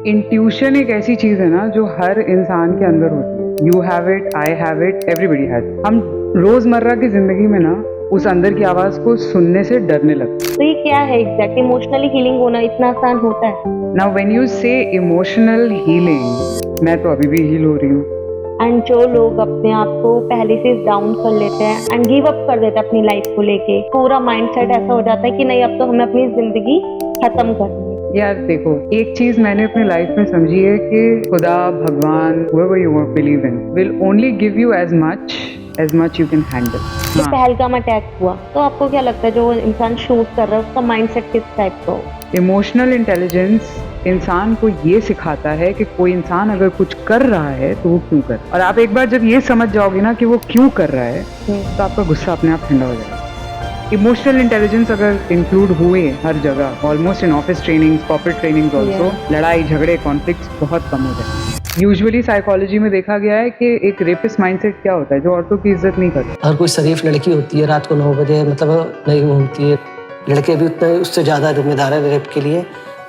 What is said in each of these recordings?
Intuition एक ऐसी चीज है ना जो हर इंसान के अंदर होती है। You have it, I have it, everybody has. हम रोजमर्रा की जिंदगी में ना उस अंदर की आवाज को सुनने से डरने लगते हैं। तो ये क्या है एग्जैक्ट इमोशनली हीलिंग होना इतना आसान होता है? नाउ व्हेन यू से इमोशनल हीलिंग, मैं तो अभी भी हील हो रही हूँ। एंड जो लोग अपने आप को पहले से डाउन कर लेते हैं एंड गिव अप कर देते हैं अपनी लाइफ को लेके, पूरा माइंडसेट ऐसा हो जाता है कि नहीं अब तो हमें अपनी जिंदगी खत्म करनी है। यार देखो, एक चीज मैंने अपनी लाइफ में समझी है कि खुदा, भगवान, whoever you believe in will only give you as much you can handle। कि पहलगाम अटैक हुआ तो आपको क्या लगता है जो इंसान शूट कर रहा है उसका माइंडसेट किस टाइप का हो? इमोशनल इंटेलिजेंस इंसान को ये सिखाता है कि कोई इंसान अगर कुछ कर रहा है तो वो क्यों कर, और आप एक बार जब ये समझ जाओगे ना कि वो क्यों कर रहा है तो आपका गुस्सा अपने आप ठंडा हो जाएगा। इमोशनल इंटेलिजेंस अगर इंक्लूड हुए हर जगह, almost in office trainings, corporate trainings also, लड़ाई झगड़े कॉन्फ्लिक्ट्स बहुत कम हो जाए। यूजुअली साइकोलॉजी में देखा गया है कि एक रेपिस्ट माइंडसेट क्या होता है, जो औरतों की इज्जत नहीं करता। अगर कोई शरीफ लड़की होती है रात को 9 बजे मतलब नहीं घूमती है, लड़के भी उतने उससे ज़्यादा जिम्मेदार है रेप के लिए,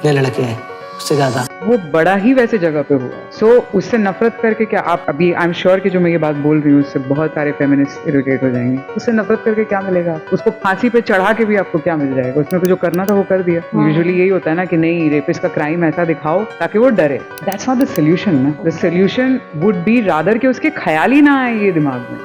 ये लड़के हैं उससे ज़्यादा। वो बड़ा ही वैसे जगह पे हुआ। सो उससे नफरत करके क्या आप अभी, आई एम श्योर कि जो मैं ये बात बोल रही हूँ उससे बहुत सारे फेमिनिस्ट इरिटेट हो जाएंगे। उससे नफरत करके क्या मिलेगा? उसको फांसी पे चढ़ा के भी आपको क्या मिल जाएगा? उसने तो जो करना था वो कर दिया। यूजुअली यही होता है ना कि नहीं, रेपिस्ट का क्राइम ऐसा दिखाओ ताकि वो डरे। दैट्स नॉट द सोल्यूशन ना। The solution would be rather कि उसके ख्याल ही ना आए ये दिमाग में।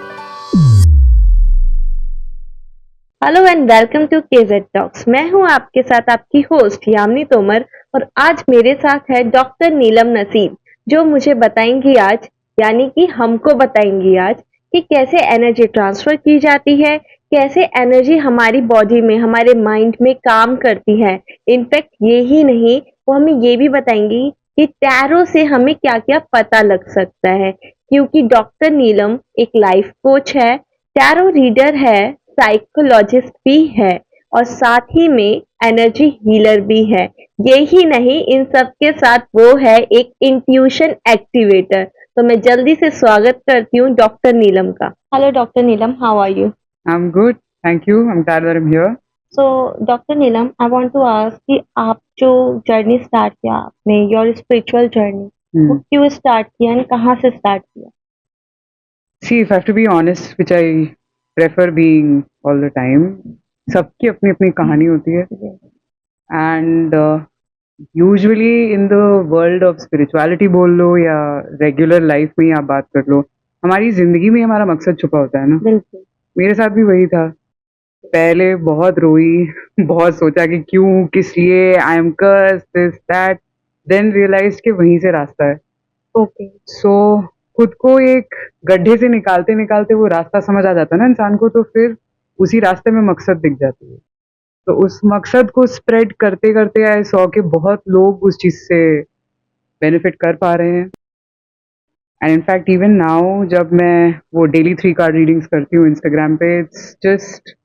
Hello and welcome to KZ talks. मैं हूं आपके साथ आपकी होस्ट यामिनी तोमर और आज मेरे साथ है डॉक्टर नीलम नसीम, जो मुझे बताएंगी आज, यानी कि हमको बताएंगी आज कि कैसे एनर्जी ट्रांसफर की जाती है, कैसे एनर्जी हमारी बॉडी में, हमारे माइंड में काम करती है। इनफैक्ट ये ही नहीं, वो हमें ये भी बताएंगी कि टैरो से हमें क्या क्या पता लग सकता है, क्योंकि डॉक्टर नीलम एक लाइफ कोच है, टैरो रीडर है, साइकोलॉजिस्ट भी है और साथ ही में एनर्जी हीलर भी है। यही नहीं, इन सब के साथ वो है एक इंट्यूशन एक्टिवेटर। तो मैं जल्दी से स्वागत करती हूँ डॉक्टर नीलम का। Hello doctor Neelam, how are you? I am good, thank you. I am glad that I'm here। So doctor Neelam, I want to ask कि आप जो जर्नी स्टार्ट किया आपने, योर स्पिरिचुअल जर्नी, वो क्यों स्टार्ट किया एंड कहाँ से स्टार्ट किया? See, if I have to be honest, which I prefer being all the time, सबकी अपनी अपनी कहानी होती है। And usually in the world of spirituality बोल लो या रेगुलर लाइफ में ही आप बात कर लो, हमारी जिंदगी में हमारा मकसद छुपा होता है ना। बिल्कुल। मेरे साथ भी वही था। पहले बहुत रोई बहुत सोचा कि क्यों, किस लिए, I am curse, this that, then realize कि वहीं से रास्ता है। ओके। सो खुद को एक गड्ढे से निकालते निकालते वो रास्ता समझ आ जाता है ना इंसान को, तो फिर उसी रास्ते में मकसद दिख जाती है। तो उस मकसद को स्प्रेड करते करते आई सॉ कि बहुत लोग उस चीज से बेनिफिट कर पा रहे हैं। एंड इनफैक्ट इवन नाउ जब मैं वो डेली 3 कार्ड रीडिंग्स करती हूँ इंस्टाग्राम पे, इट्स जस्ट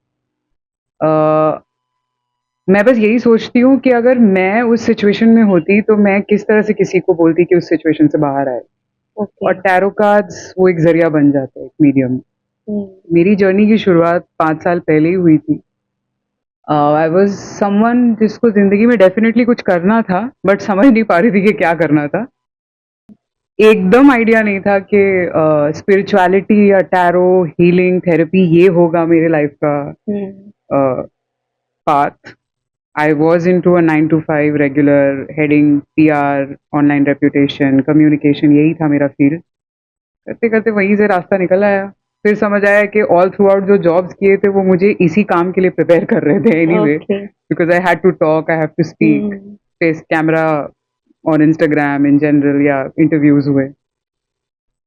मैं बस यही सोचती हूँ कि अगर मैं उस सिचुएशन में होती तो मैं किस तरह से किसी को बोलती कि उस सिचुएशन से बाहर आए। और टैरो कार्ड्स वो एक जरिया बन जाते हैं, एक मीडियम। मेरी जर्नी की शुरुआत 5 साल पहले ही हुई थी। आई वॉज समवन जिसको जिंदगी में डेफिनेटली कुछ करना था, बट समझ नहीं पा रही थी कि क्या करना था। एकदम आइडिया नहीं था कि स्पिरिचुअलिटी या टैरो, हीलिंग, थेरेपी ये होगा मेरे लाइफ का path. I was into a 9 to 5 regular, heading PR, online reputation, communication, यही था मेरा फील्ड। करते करते वहीं से रास्ता निकल आया। फिर समझ आया कि ऑल थ्रू आउट जो जॉब्स किए थे वो मुझे इसी काम के लिए प्रिपेयर कर रहे थे anyway, because I had to talk, I have to speak, face camera on Instagram in general, या इंटरव्यूज हुए।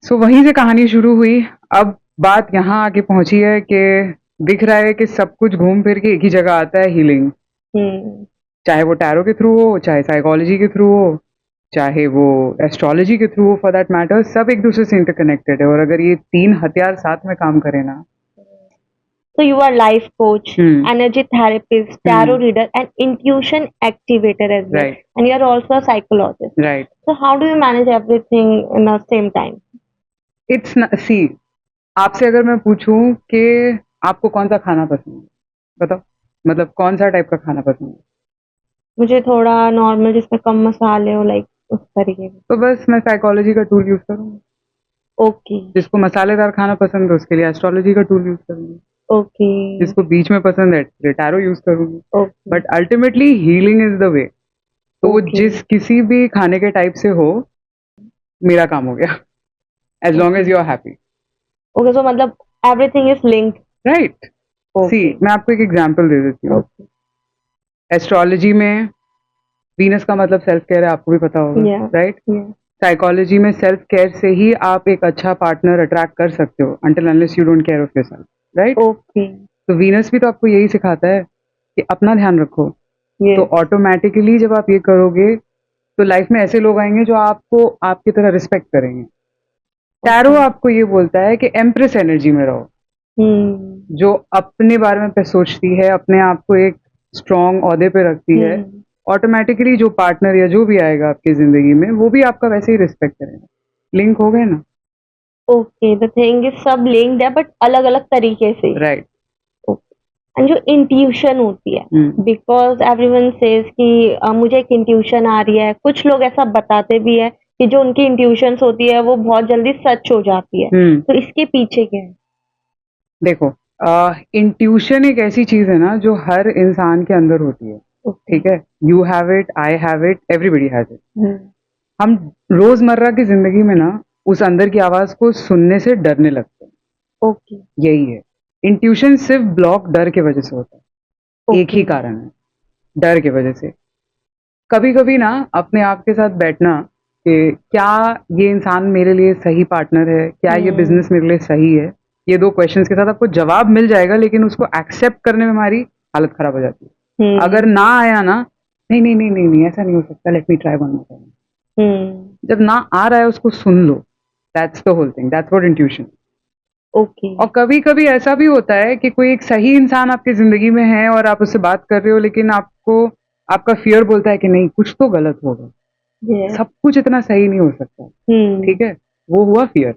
सो वहीं से कहानी शुरू हुई। अब बात यहाँ आके पहुंची है कि दिख रहा है कि सब कुछ घूम फिर के एक ही जगह आता है, हीलिंग। चाहे वो टैरो के थ्रू हो, चाहे साइकोलॉजी के थ्रू हो, चाहे वो एस्ट्रोलॉजी के थ्रू हो, फॉर दैट मैटर, सब एक दूसरे से इंटरकनेक्टेड है। और अगर ये 3 हथियार साथ में काम करें ना। So you are life coach, energy therapist, tarot reader, and intuition activator as well. Right. And you are also a psychologist. Right. So how do you manage everything in the same time? It's not, see, आपसे अगर मैं पूछूं कि आपको कौन सा खाना पसंद है, बताओ, मतलब कौन सा टाइप का खाना पसंद है? मुझे थोड़ा नॉर्मल जिसमें कम मसाले हो, लाइक उस तरीके से। तो बस मैं साइकोलॉजी का टूल यूज करूंगी। ओके, जिसको मसालेदार खाना पसंद है उसके लिए एस्ट्रोलॉजी का टूल यूज करूंगी। ओके, जिसको बीच में पसंद है टैरो यूज करूंगी। Okay, but ultimately healing is the way. तो वो ओके, जिस किसी भी खाने के टाइप से हो, मेरा काम हो गया। As long as you are happy. Okay, so मतलब everything is linked. Right. See, okay, मैं आपको एक एग्जांपल दे देती हूँ। ओके, एस्ट्रोलॉजी में वीनस का मतलब सेल्फ केयर है, आपको भी पता होगा। या, राइट। या, साइकोलॉजी में सेल्फ केयर से ही आप एक अच्छा पार्टनर अट्रैक्ट कर सकते हो, until unless you don't care of yourself, right. Okay, तो वीनस भी तो आपको यही सिखाता है कि अपना ध्यान रखो। तो यस, ऑटोमेटिकली जब आप ये करोगे तो लाइफ में ऐसे लोग आएंगे जो आपको आपकी तरह रिस्पेक्ट करेंगे। टैरो आपको ये बोलता है कि एम्प्रेस एनर्जी में रहो, जो अपने बारे में सोचती है, अपने आप को एक स्ट्रॉन्ग ओहदे पे रखती है। ऑटोमेटिकली जो पार्टनर या जो भी आएगा आपकी जिंदगी में वो भी आपका वैसे ही रिस्पेक्ट करेगा। लिंक हो गए ना। ओके, द थिंग इज सब लिंक्ड है बट अलग अलग तरीके से। राइट। एंड जो इंट्यूशन होती है, बिकॉज एवरीवन सेज कि मुझे एक इंट्यूशन आ रही है, कुछ लोग ऐसा बताते भी है कि जो उनकी इंट्यूशंस होती है वो बहुत जल्दी सच हो जाती है। तो इसके पीछे क्या है? देखो, इंट्यूशन एक ऐसी चीज है ना जो हर इंसान के अंदर होती है। ठीक है, you have it, I have it, everybody has it. हम रोजमर्रा की जिंदगी में ना उस अंदर की आवाज को सुनने से डरने लगते हैं। ओके, यही है। इंट्यूशन सिर्फ ब्लॉक डर के वजह से होता है। एक ही कारण है, डर के वजह से। कभी कभी ना अपने आप के साथ बैठना कि क्या ये इंसान मेरे लिए सही पार्टनर है, क्या ये बिजनेस मेरे लिए सही है, ये दो क्वेश्चंस के साथ आपको जवाब मिल जाएगा, लेकिन उसको एक्सेप्ट करने में हमारी हालत खराब हो जाती है। अगर ना आया ना, नहीं नहीं नहीं नहीं नहीं ऐसा नहीं हो सकता, let me try one more time. जब ना आ रहा है उसको सुन लो। That's the whole thing, that's what intuition. Okay, और कभी कभी ऐसा भी होता है कि कोई एक सही इंसान आपकी जिंदगी में है और आप उससे बात कर रहे हो, लेकिन आपको आपका फियर बोलता है कि नहीं कुछ तो गलत होगा, सब कुछ इतना सही नहीं हो सकता। ठीक है, वो हुआ फियर।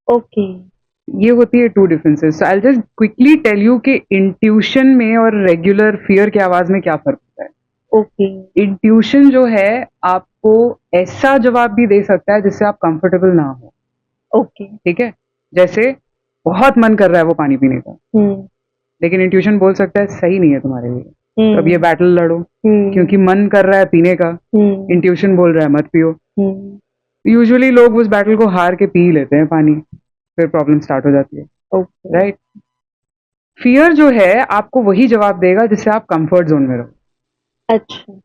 ओके, ये होती है two differences. So I just quickly tell you कि इंट्यूशन में और रेगुलर फियर की आवाज में क्या फर्क होता है। ओके, इंट्यूशन जो है आपको ऐसा जवाब भी दे सकता है जिससे आप कंफर्टेबल ना हो। ओके, ठीक है, जैसे बहुत मन कर रहा है वो पानी पीने का, लेकिन इंट्यूशन बोल सकता है सही नहीं है तुम्हारे लिए, तो अब ये बैटल लड़ो। क्योंकि मन कर रहा है पीने का, इंट्यूशन बोल रहा है मत पियो। यूजुअली लोग उस बैटल को हार के पी लेते हैं पानी, फिर प्रॉब्लम स्टार्ट हो जाती है। राइट। फियर जो है आपको वही जवाब देगा जिससे आप कंफर्ट जोन में रहो। अच्छा,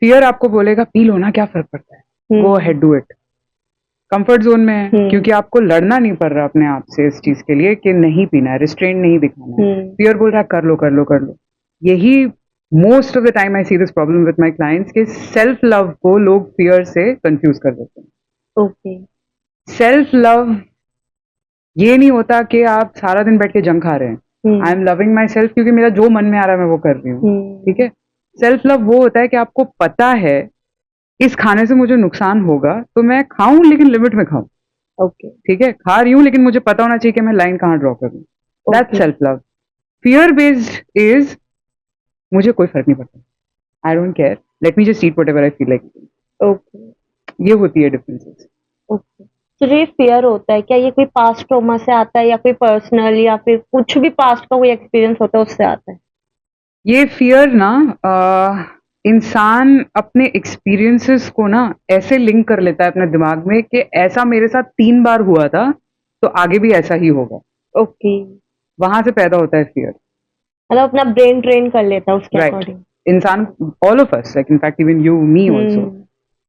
फियर आपको बोलेगा पी लो ना, क्या फर्क पड़ता है, गो ahead do it. Comfort zone में है क्योंकि आपको लड़ना नहीं पड़ रहा अपने आप से इस चीज के लिए कि नहीं पीना है, रिस्ट्रेन नहीं दिखाना है। फियर बोल रहा है कर लो कर लो कर लो। यही most of the time I see this problem with my clients कि सेल्फ लव को लोग फियर से कंफ्यूज कर देते हैं। ओके, सेल्फ लव ये नहीं होता कि आप सारा दिन बैठ के जंक खा रहे हैं। I am loving my self क्योंकि मेरा जो मन में आ रहा है मैं वो कर रही हूँ। ठीक है, सेल्फ लव वो होता है कि आपको पता है इस खाने से मुझे नुकसान होगा तो मैं खाऊं, लेकिन लिमिट में खाऊं। ओके, ठीक है, खा रही हूं लेकिन मुझे पता होना चाहिए कि मैं लाइन कहाँ ड्रॉ करूं। That's self love. Fear based is मुझे कोई फर्क नहीं पड़ता, I don't care, let me just eat whatever I feel like. Okay, ये होती है डिफरेंसेस। ओके। तो जो ये फियर होता है, क्या ये कोई पास्ट ट्रॉमा से आता है या कोई पर्सनल या फिर कुछ भी पास्ट का कोई एक्सपीरियंस होता है उससे आता है? ये फियर ना इंसान अपने एक्सपीरियंसेस को ना ऐसे लिंक कर लेता है अपने दिमाग में कि ऐसा मेरे साथ 3 बार हुआ था तो आगे भी ऐसा ही होगा। ओके, वहां से पैदा होता है फियर। मतलब अपना ब्रेन ट्रेन कर लेता है उसके अकॉर्डिंग। इंसान, all of us, like in fact even you, me also,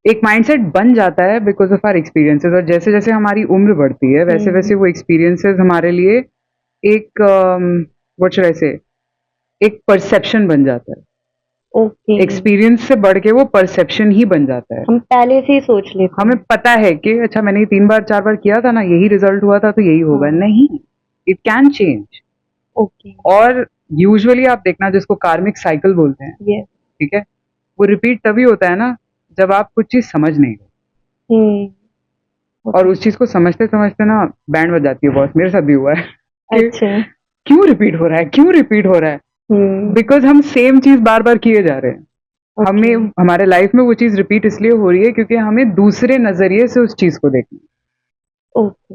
एक माइंडसेट बन जाता है बिकॉज ऑफ आवर एक्सपीरियंसेस। और जैसे जैसे हमारी उम्र बढ़ती है वैसे वैसे वो एक्सपीरियंसेस हमारे लिए एक व्हाट शुड आई से, एक परसेप्शन बन जाता है। ओके, एक्सपीरियंस से बढ़ के वो परसेप्शन ही बन जाता है। हम पहले से ही सोच लेते हैं। हमें पता है कि अच्छा मैंने 3 बार 4 बार किया था ना, यही रिजल्ट हुआ था तो यही होगा। नहीं, इट कैन चेंज। ओके, और यूजुअली आप देखना जिसको कार्मिक साइकिल बोलते हैं, यस, ठीक है, वो रिपीट तभी होता है ना जब आप कुछ चीज समझ नहीं हो। और उस चीज को समझते समझते ना बैंड बज जाती है बॉस। मेरे साथ भी हुआ है कि अच्छा, क्यों रिपीट हो रहा है, क्यों रिपीट हो रहा है, बिकॉज हम सेम चीज बार बार किए जा रहे हैं। हमें हमारे लाइफ में वो चीज रिपीट इसलिए हो रही है क्योंकि हमें दूसरे नजरिए से उस चीज को देखना। Okay,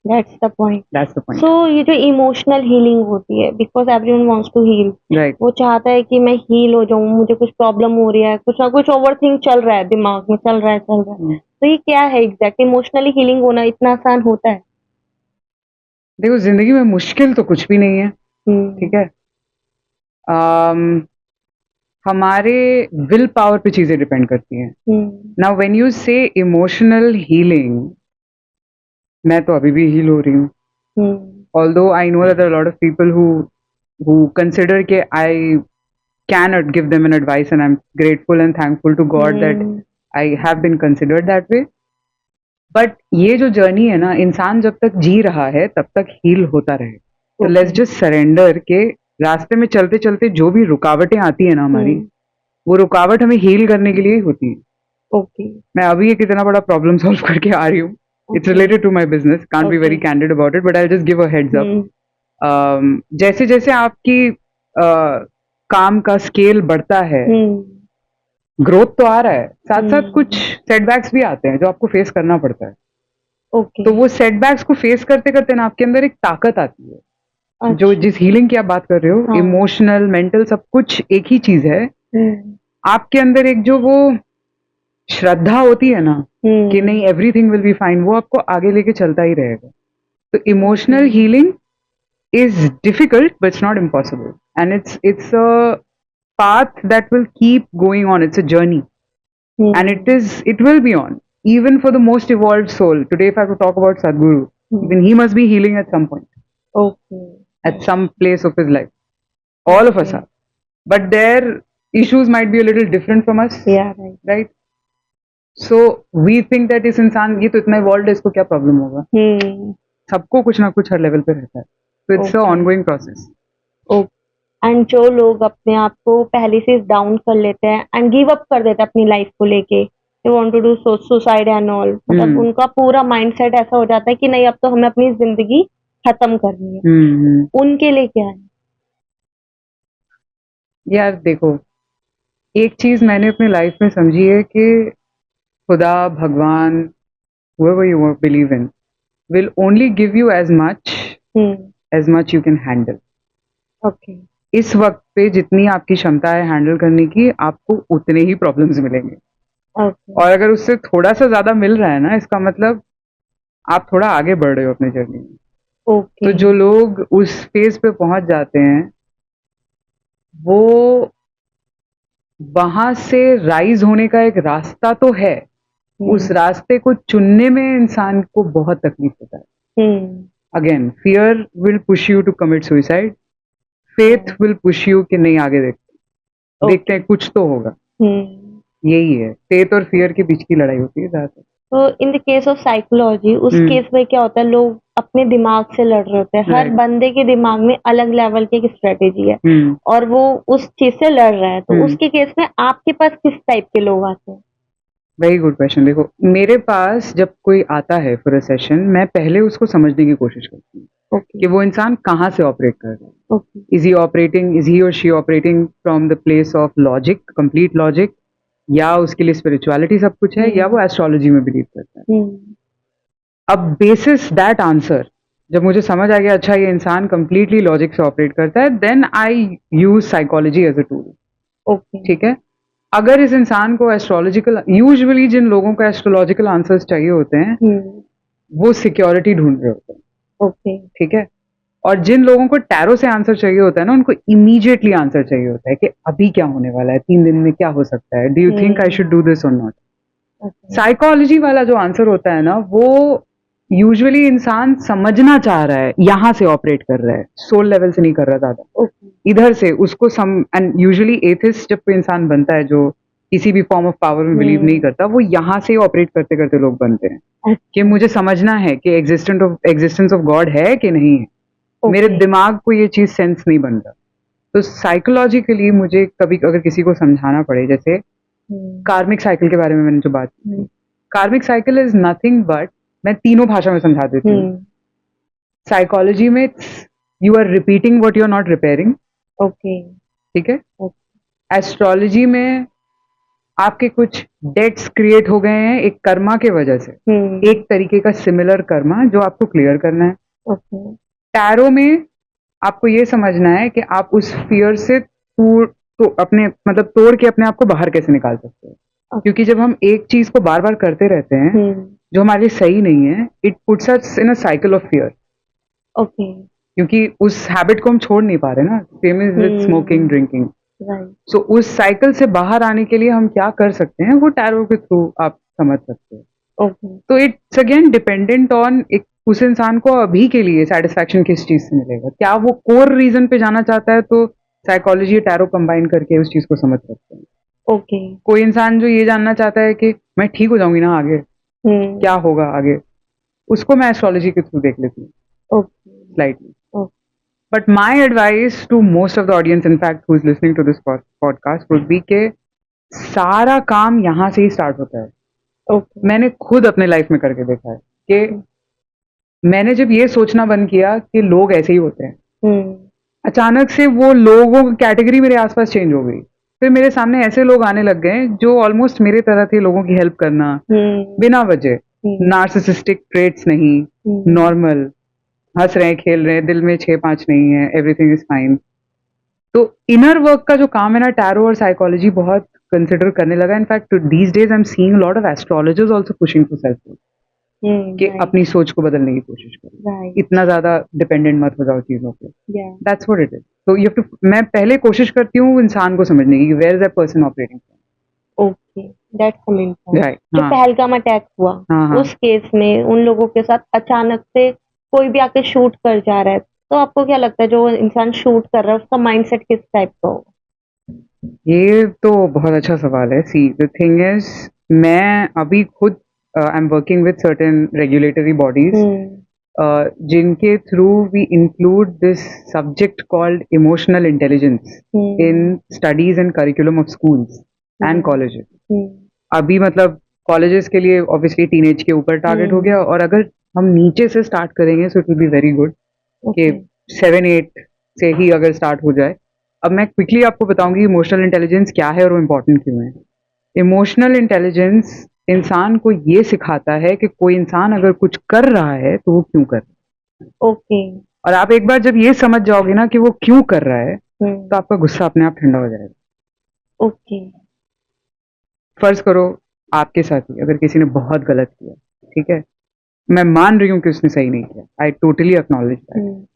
that's the point. That's the point. So ये जो इमोशनल हीलिंग होती है, because everyone wants to heal, right. वो चाहता है कि मैं हील हो जाऊं, मुझे कुछ प्रॉब्लम हो रही है, कुछ ना कुछ ओवरथिंक चल रहा है दिमाग में, चल रहा है। तो ये क्या है एग्जैक्ट? इमोशनली हीलिंग होना इतना आसान होता है? देखो, जिंदगी में मुश्किल तो कुछ भी नहीं है, ठीक है। हमारे विल पावर पे चीजें डिपेंड करती हैं। नाउ व्हेन यू से इमोशनल हीलिंग, मैं तो अभी भी हील हो रही हूँ। Although I know that lot of people who consider के आई cannot give them an advice, and I'm grateful and thankful to God that I have been considered that way. But ये जो जर्नी है ना, इंसान जब तक जी रहा है तब तक हील होता रहे। तो लेट्स जस्ट सरेंडर के रास्ते में चलते चलते जो भी रुकावटें आती है ना हमारी, वो रुकावट हमें हील करने के लिए ही होती है। मैं अभी एक इतना बड़ा प्रॉब्लम सॉल्व करके आ रही हूँ। It's related to my business, can't be very candid about it, but I just give a heads up. जैसे जैसे आपकी काम का स्केल बढ़ता है, ग्रोथ तो आ रहा है, साथ साथ कुछ सेटबैक्स भी आते हैं जो आपको फेस करना पड़ता है। तो वो सेटबैक्स को फेस करते करते ना आपके अंदर एक ताकत आती है। जो जिस हीलिंग की आप बात कर रहे हो, इमोशनल, मेंटल, सब कुछ एक ही चीज है। आपके अंदर एक जो वो श्रद्धा होती है ना कि नहीं, एवरीथिंग विल बी फाइन, वो आपको आगे लेके चलता ही रहेगा। तो emotional healing is difficult, but it's not impossible, and it's a path that will keep going on. It's a journey, and it will be on even for the most evolved soul. Today, if I have to talk about Sadhguru, even he must be healing at some point, at some place of his life. All of us are, but their issues might be a little different from us. Right. So we think that इस इंसान ये तो इतना evolved है, इसको क्या problem होगा? सबको कुछ ना कुछ हर लेवल पे रहता है। So it's an ongoing process. And जो लोग अपने आप को पहले से डाउन कर लेते हैं एंड गिव अप कर देते हैं अपनी लाइफ को लेके, they want to do suicide and all, मतलब उनका पूरा माइंडसेट ऐसा हो जाता है कि नहीं अब तो हमें अपनी जिंदगी खत्म करनी है, उनके लिए क्या है? यार देखो, एक चीज मैंने अपनी लाइफ में समझी है कि खुदा, भगवान, whoever you believe in will only give you as much you can handle. इस वक्त पे जितनी आपकी क्षमता है हैंडल करने की, आपको उतने ही प्रॉब्लम्स मिलेंगे। और अगर उससे थोड़ा सा ज्यादा मिल रहा है ना, इसका मतलब आप थोड़ा आगे बढ़ रहे हो अपनी जर्नी में। तो जो लोग उस फेज पे पहुंच जाते हैं, वो वहां से राइज होने का एक रास्ता तो है, उस रास्ते को चुनने में इंसान को बहुत तकलीफ होता है। Again, fear will push you to commit suicide, faith will push you कि नहीं, आगे देखते हैं कुछ तो होगा। यही है, फेथ और फियर के बीच की लड़ाई होती है ज्यादातर। तो in the case of psychology, उस केस में क्या होता है, लोग अपने दिमाग से लड़ रहे होते हैं। हर बंदे के दिमाग में अलग लेवल की एक स्ट्रेटेजी है और वो उस चीज से लड़ रहा है। तो उसके केस में आपके पास किस टाइप के लोग आते हैं? Very good question. देखो, मेरे पास जब कोई आता है फॉर अ सेशन, मैं पहले उसको समझने की कोशिश करती हूँ कि वो इंसान कहाँ से ऑपरेट कर रहा है। इज ही और she operating from the place of logic, complete logic, या उसके लिए स्पिरिचुअलिटी सब कुछ है, या वो एस्ट्रोलॉजी में बिलीव करता है। अब बेसिस दैट आंसर, जब मुझे समझ आ गया अच्छा ये इंसान कंप्लीटली लॉजिक से ऑपरेट करता है, then I use psychology as a tool. ठीक है। अगर इस इंसान को एस्ट्रोलॉजिकल, यूजुअली जिन लोगों को एस्ट्रोलॉजिकल आंसर्स चाहिए होते हैं, वो सिक्योरिटी ढूंढ रहे होते हैं। ठीक है। और जिन लोगों को टैरो से आंसर चाहिए होता है ना, उनको इमीडिएटली आंसर चाहिए होता है कि अभी क्या होने वाला है, 3 दिन में क्या हो सकता है, do you think I should do this और नॉट। साइकोलॉजी वाला जो आंसर होता है ना, वो यूजुअली इंसान समझना चाह रहा है, यहां से ऑपरेट कर रहा है, सोल लेवल से नहीं कर रहा ज्यादा, इधर से उसको एंड यूजुअली एथिस्ट जब कोई इंसान बनता है जो किसी भी फॉर्म ऑफ पावर में बिलीव नहीं करता, वो यहाँ से ऑपरेट करते करते लोग बनते हैं कि मुझे समझना है कि एग्जिस्टेंस ऑफ गॉड है कि नहीं है। मेरे दिमाग को ये चीज सेंस नहीं बन रहा। तो साइकोलॉजिकली मुझे कभी अगर किसी को समझाना पड़े, जैसे कार्मिक साइकिल के बारे में मैंने जो बात की, कार्मिक साइकिल इज नथिंग बट, मैं तीनों भाषा में समझा देती हूँ। साइकोलॉजी में you are repeating what you are not repairing. ठीक है। एस्ट्रोलॉजी में आपके कुछ डेट्स क्रिएट हो गए हैं एक कर्मा के वजह से, एक तरीके का सिमिलर कर्मा जो आपको क्लियर करना है। ओके। टैरो में आपको ये समझना है कि आप उस फियर से तो अपने मतलब तोड़ के अपने आप को बाहर कैसे निकाल सकते हो, क्योंकि जब हम एक चीज को बार बार करते रहते हैं जो हमारे लिए सही नहीं है, it puts us in a cycle of fear. Okay. क्योंकि उस हैबिट को हम छोड़ नहीं पा रहे ना, same is with smoking drinking. Right. So उस साइकिल से बाहर आने के लिए हम क्या कर सकते हैं वो टैरो के थ्रू आप समझ सकते हो। ओके। तो इट्स अगेन डिपेंडेंट ऑन एक उस इंसान को अभी के लिए सेटिस्फैक्शन किस चीज से मिलेगा। क्या वो कोर रीजन पे जाना चाहता है तो साइकोलॉजी और टैरो कंबाइन करके उस चीज को समझ सकते हैं। ओके। कोई इंसान जो ये जानना चाहता है कि मैं ठीक हो जाऊंगी ना आगे, क्या होगा आगे, उसको मैं एस्ट्रोलॉजी के थ्रू देख लेती हूँ okay. Slightly. But my advice to most of the audience, in fact, who is listening to this podcast, would be कि सारा काम यहाँ से ही स्टार्ट होता है। ओके। मैंने खुद अपने लाइफ में करके देखा है कि मैंने जब ये सोचना बंद किया कि लोग ऐसे ही होते हैं, अचानक से वो लोगों की कैटेगरी मेरे आसपास चेंज हो गई। फिर मेरे सामने ऐसे लोग आने लग गए जो ऑलमोस्ट मेरे तरह थे, लोगों की हेल्प करना बिना वजह, नार्सिसिस्टिक ट्रेट्स नहीं, नॉर्मल, हंस रहे हैं, खेल रहे हैं, दिल में 6-5 नहीं है, एवरीथिंग इज फाइन। तो इनर वर्क का जो काम है ना, टैरो और साइकोलॉजी बहुत कंसिडर करने लगा। In fact these days I am seeing lot of astrologers also pushing for self growth, कि अपनी सोच को बदलने की कोशिश करो, इतना ज्यादा डिपेंडेंट मत हो जाओ चीजों पे। That's what it is. तो यू हैव टू, मैं पहले कोशिश करती हूँ इंसान को समझने की, where is that person operating. Okay, that's the main point. Right. जो पहलगाम अटैक हुआ, उस केस में उन लोगों के साथ अचानक से कोई भी आके शूट कर जा रहा है, तो आपको क्या लगता है जो इंसान शूट कर रहा है उसका माइंडसेट किस टाइप का होगा? ये तो बहुत अच्छा सवाल है। सी द थिंग इज, मैं अभी खुद I am working with certain regulatory bodies जिनके through we include this subject called emotional intelligence in studies and curriculum of schools and colleges. अभी मतलब कॉलेजेस के लिए ऑब्वियसली टीनेज के ऊपर टारगेट हो गया, और अगर हम नीचे से स्टार्ट करेंगे so it will be very good कि 7-8 से ही अगर स्टार्ट हो जाए। अब मैं क्विकली आपको बताऊंगी इमोशनल इंटेलिजेंस क्या है और वो इम्पोर्टेंट क्यों है। इमोशनल इंटेलिजेंस इंसान को ये सिखाता है कि कोई इंसान अगर कुछ कर रहा है तो वो क्यों कर रहा है। ओके। और आप एक बार जब ये समझ जाओगे ना कि वो क्यों कर रहा है, तो आपका गुस्सा अपने आप ठंडा हो जाएगा। ओके। फर्ज करो आपके साथ ही अगर किसी ने बहुत गलत किया, ठीक है, मैं मान रही हूँ कि उसने सही नहीं किया, आई टोटली एक्नॉलेज दैट,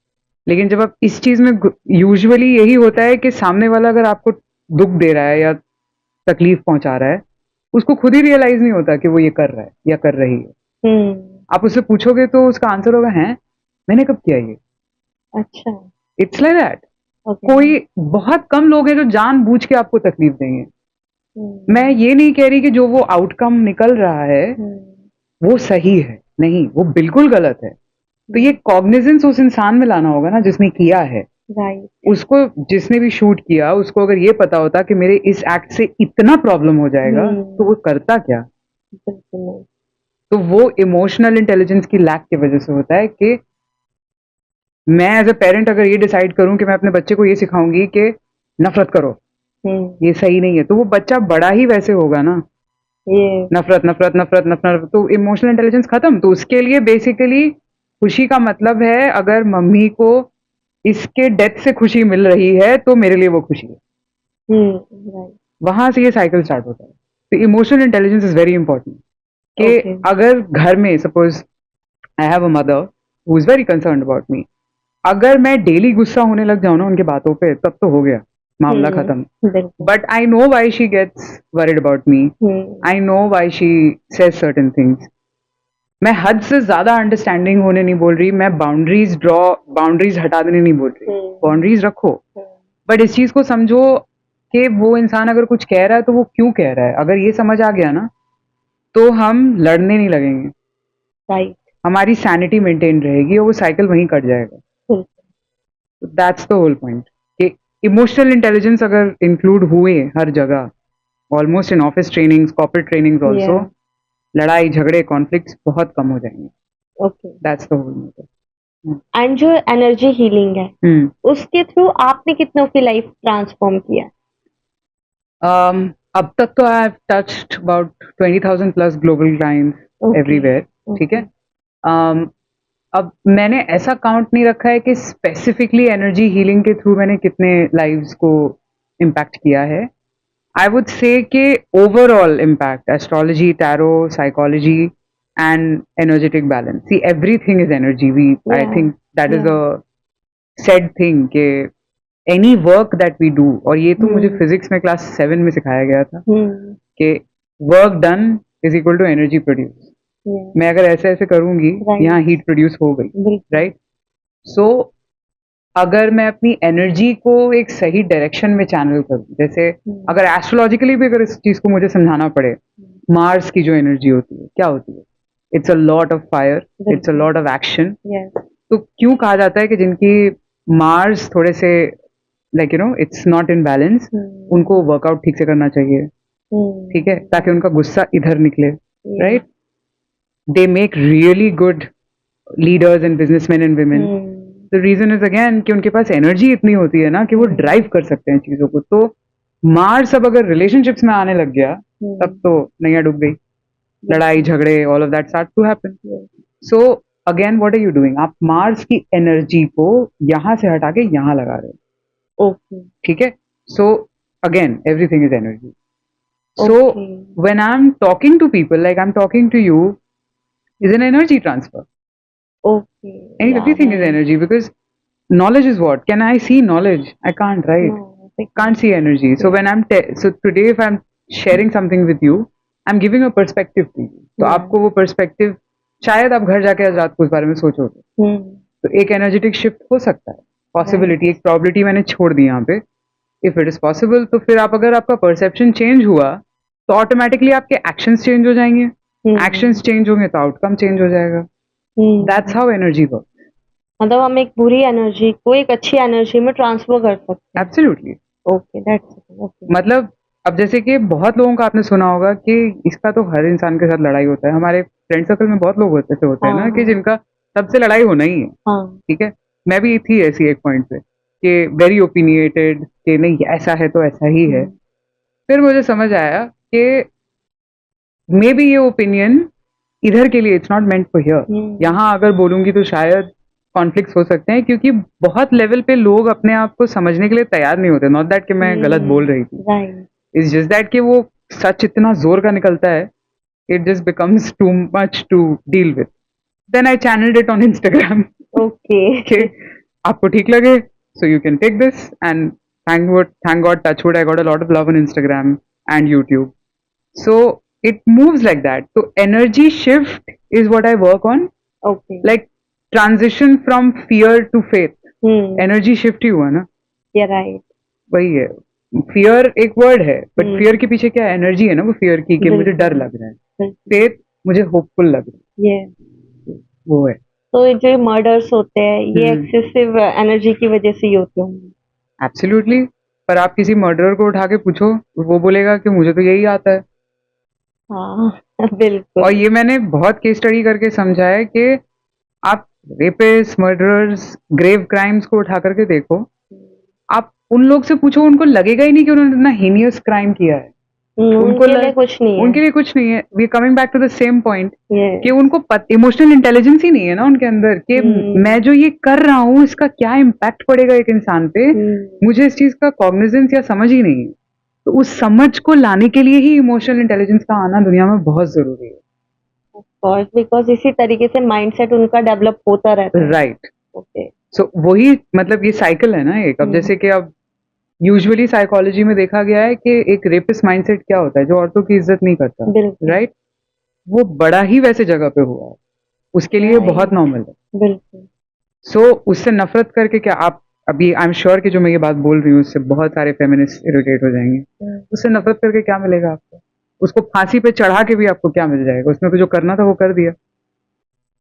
लेकिन जब आप इस चीज में, यूजुअली यही होता है कि सामने वाला अगर आपको दुख दे रहा है या तकलीफ पहुंचा रहा है, उसको खुद ही रियलाइज नहीं होता कि वो ये कर रहा है या कर रही है। आप उससे पूछोगे तो उसका आंसर होगा, है मैंने कब किया ये। अच्छा। It's like that. कोई बहुत कम लोग हैं जो जानबूझ के आपको तकलीफ देंगे। मैं ये नहीं कह रही कि जो वो आउटकम निकल रहा है वो सही है, नहीं, वो बिल्कुल गलत है। तो ये कॉग्निजेंस उस इंसान में लाना होगा ना जिसने किया है। राइट। उसको, जिसने भी शूट किया, उसको अगर ये पता होता कि मेरे इस एक्ट से इतना प्रॉब्लम हो जाएगा तो वो करता क्या। तो वो इमोशनल इंटेलिजेंस की लैक की वजह से होता है कि मैं एज अ पेरेंट अगर ये डिसाइड करूं कि मैं अपने बच्चे को ये सिखाऊंगी कि नफरत करो, ये सही नहीं है, तो वो बच्चा बड़ा ही वैसे होगा ना, नफरत नफरत नफरत नफरत, तो इमोशनल इंटेलिजेंस खत्म। तो उसके लिए बेसिकली खुशी का मतलब है, अगर मम्मी को इसके डेथ से खुशी मिल रही है तो मेरे लिए वो खुशी है। वहां से ये साइकिल स्टार्ट होता है। तो emotional intelligence is very important कि अगर घर में suppose I have a mother who is very concerned about me, अगर मैं डेली गुस्सा होने लग जाऊं ना उनकी बातों पे, तब तो हो गया, मामला खत्म। But I know why she gets worried about me, I know why she says certain things. मैं हद से ज्यादा अंडरस्टैंडिंग होने नहीं बोल रही, मैं बाउंड्रीज हटा देने नहीं बोल रही, बाउंड्रीज रखो, बट इस चीज को समझो कि वो इंसान अगर कुछ कह रहा है तो वो क्यों कह रहा है। अगर ये समझ आ गया ना तो हम लड़ने नहीं लगेंगे, राइट, हमारी सैनिटी मेंटेन रहेगी और वो साइकिल वहीं कट जाएगा। दैट्स द होल पॉइंट कि इमोशनल इंटेलिजेंस अगर इंक्लूड हुए हर जगह, almost in office trainings, corporate trainings also, लड़ाई झगड़े कॉन्फ्लिक्ट्स बहुत कम हो जाएंगे। Okay, that's the whole matter. And जो एनर्जी हीलिंग है उसके थ्रू आपने कितनों की लाइफ ट्रांसफॉर्म किया? अब तक तो I have touched about 20,000 plus global clients everywhere, ठीक है. अब मैंने ऐसा काउंट नहीं रखा है कि स्पेसिफिकली एनर्जी हीलिंग के थ्रू मैंने कितने लाइव्स को इम्पैक्ट किया है. आई वुड से कि overall impact astrology, tarot, psychology and energetic balance. See everything is energy. We I think that is a sad thing कि any work that we do, और ये तो मुझे फिजिक्स में क्लास 7 में सिखाया गया था कि work done is equal to energy produce. मैं अगर ऐसे ऐसे करूंगी, यहाँ हीट प्रोड्यूस हो गई, राइट. सो अगर मैं अपनी एनर्जी को एक सही डायरेक्शन में चैनल करूं, जैसे अगर एस्ट्रोलॉजिकली भी अगर इस चीज को मुझे समझाना पड़े, मार्स की जो एनर्जी होती है क्या होती है? It's a lot of fire, it's a lot of action. तो क्यों कहा जाता है कि जिनकी मार्स थोड़े से like it's not in balance, उनको वर्कआउट ठीक से करना चाहिए, ठीक है, ताकि उनका गुस्सा इधर निकले, right. They make really good leaders and businessman and women. The reason is again कि उनके पास एनर्जी इतनी होती है ना कि वो ड्राइव कर सकते हैं चीजों को. तो मार्स अब अगर रिलेशनशिप्स में आने लग गया, तब तो नैया डूब गई. लड़ाई झगड़े, all of that start to happen. So again what are you doing? आप मार्स की एनर्जी को यहाँ से हटा के यहाँ लगा रहे हो, ठीक है. So again everything is energy. So when I'm talking to people, like I'm talking to you, is an energy transfer. And everything is energy, because knowledge is what? Can I see knowledge? I can't, right? No, Can't see energy. So when so today if I'm sharing something with you, I'm giving a perspective to you. तो आपको वो perspective शायद आप घर जाके आज रात को उस बारे में सोचोगे. तो एक energetic shift हो सकता है, possibility, एक probability मैंने छोड़ दी यहाँ पे. इफ इट इज पॉसिबल, तो फिर आप अगर आपका परसेप्शन चेंज हुआ तो ऑटोमेटिकली आपके एक्शंस चेंज हो जाएंगे. एक्शंस चेंज होंगे तो आउटकम चेंज हो जाएगा. That's how energy work. मतलब हम एक बुरी एनर्जी को एक अच्छी एनर्जी में ट्रांसफर कर सकते हैं. एब्सोल्युटली. Okay, that's okay. मतलब अब जैसे कि बहुत लोगों का आपने सुना होगा कि इसका तो हर इंसान के साथ लड़ाई होता है. हमारे फ्रेंड सर्कल में बहुत लोग होते हैं ना कि जिनका सबसे लड़ाई होना ही है, ठीक है. मैं भी थी ऐसी एक पॉइंट पे कि वेरी ओपिनिएटेड कि नहीं ऐसा है तो ऐसा ही है. फिर मुझे समझ आया कि मे बी ये ओपिनियन इधर के लिए, it's not meant for here. यहाँ अगर बोलूंगी तो शायद कॉन्फ्लिक्ट्स हो सकते हैं, क्योंकि बहुत लेवल पे लोग अपने आप को समझने के लिए तैयार नहीं होते. नॉट दैट कि मैं गलत बोल रही थी, इट्स जस्ट दैट कि वो सच इतना जोर का निकलता है, it just becomes too much to deal with. Then I channelled it on Instagram. Okay, आपको ठीक लगे so you can take this, and thank God, touch wood, I got a lot of love on Instagram and YouTube. So it moves like that. So energy shift is what I work on. Okay. Like transition from fear to faith. Energy shift ही हुआ ना. Yeah, right. वही है. Fear एक word है, but fear के पीछे क्या energy है ना, वो fear की कि मुझे डर लग रहा है. Faith मुझे hopeful लग रहा है. Yeah. वो है. तो जो मर्डर्स होते हैं ये एक्सेसिव एनर्जी की वजह से ही होते होंगे. एब्सोल्युटली. पर आप किसी मर्डरर को उठा के पूछो, वो बोलेगा कि मुझे तो यही आता है. हाँ, बिल्कुल. और ये मैंने बहुत केस स्टडी करके समझा है कि आप रेपिस्ट, मर्डरर्स, ग्रेव क्राइम्स को उठा करके देखो, आप उन लोग से पूछो, उनको लगेगा ही नहीं कि उन्होंने इतना हीनियस क्राइम किया है. उनके लिए कुछ नहीं है. उनके लिए कुछ नहीं है. We coming back to the same point कि उनको इमोशनल इंटेलिजेंस ही नहीं है ना उनके अंदर कि मैं जो ये कर रहा हूँ इसका क्या इम्पैक्ट पड़ेगा एक इंसान पे. मुझे इस चीज का कॉग्निजेंस या समझ ही नहीं है. तो उस समझ को लाने के लिए ही इमोशनल इंटेलिजेंस का आना दुनिया में बहुत जरूरी है. बिकॉज इसी तरीके से माइंडसेट उनका डेवलप होता रहता है. राइट. ओके. सो वही मतलब ये साइकिल है ना एक. अब जैसे कि अब यूजुअली साइकोलॉजी में देखा गया है कि एक रेपिस्ट माइंडसेट क्या होता है, जो औरतों की इज्जत नहीं करता, राइट. वो बड़ा ही वैसे जगह पे हुआ है, उसके लिए बहुत नॉर्मल है. बिल्कुल. सो उससे नफरत करके क्या आप अभी, आई एम श्योर कि जो मैं ये बात बोल रही हूँ उससे बहुत सारे फेमिनिस्ट इरिटेट हो जाएंगे. उससे नफरत करके क्या मिलेगा आपको? उसको फांसी पे चढ़ा के भी आपको क्या मिल जाएगा? उसने तो जो करना था वो कर दिया.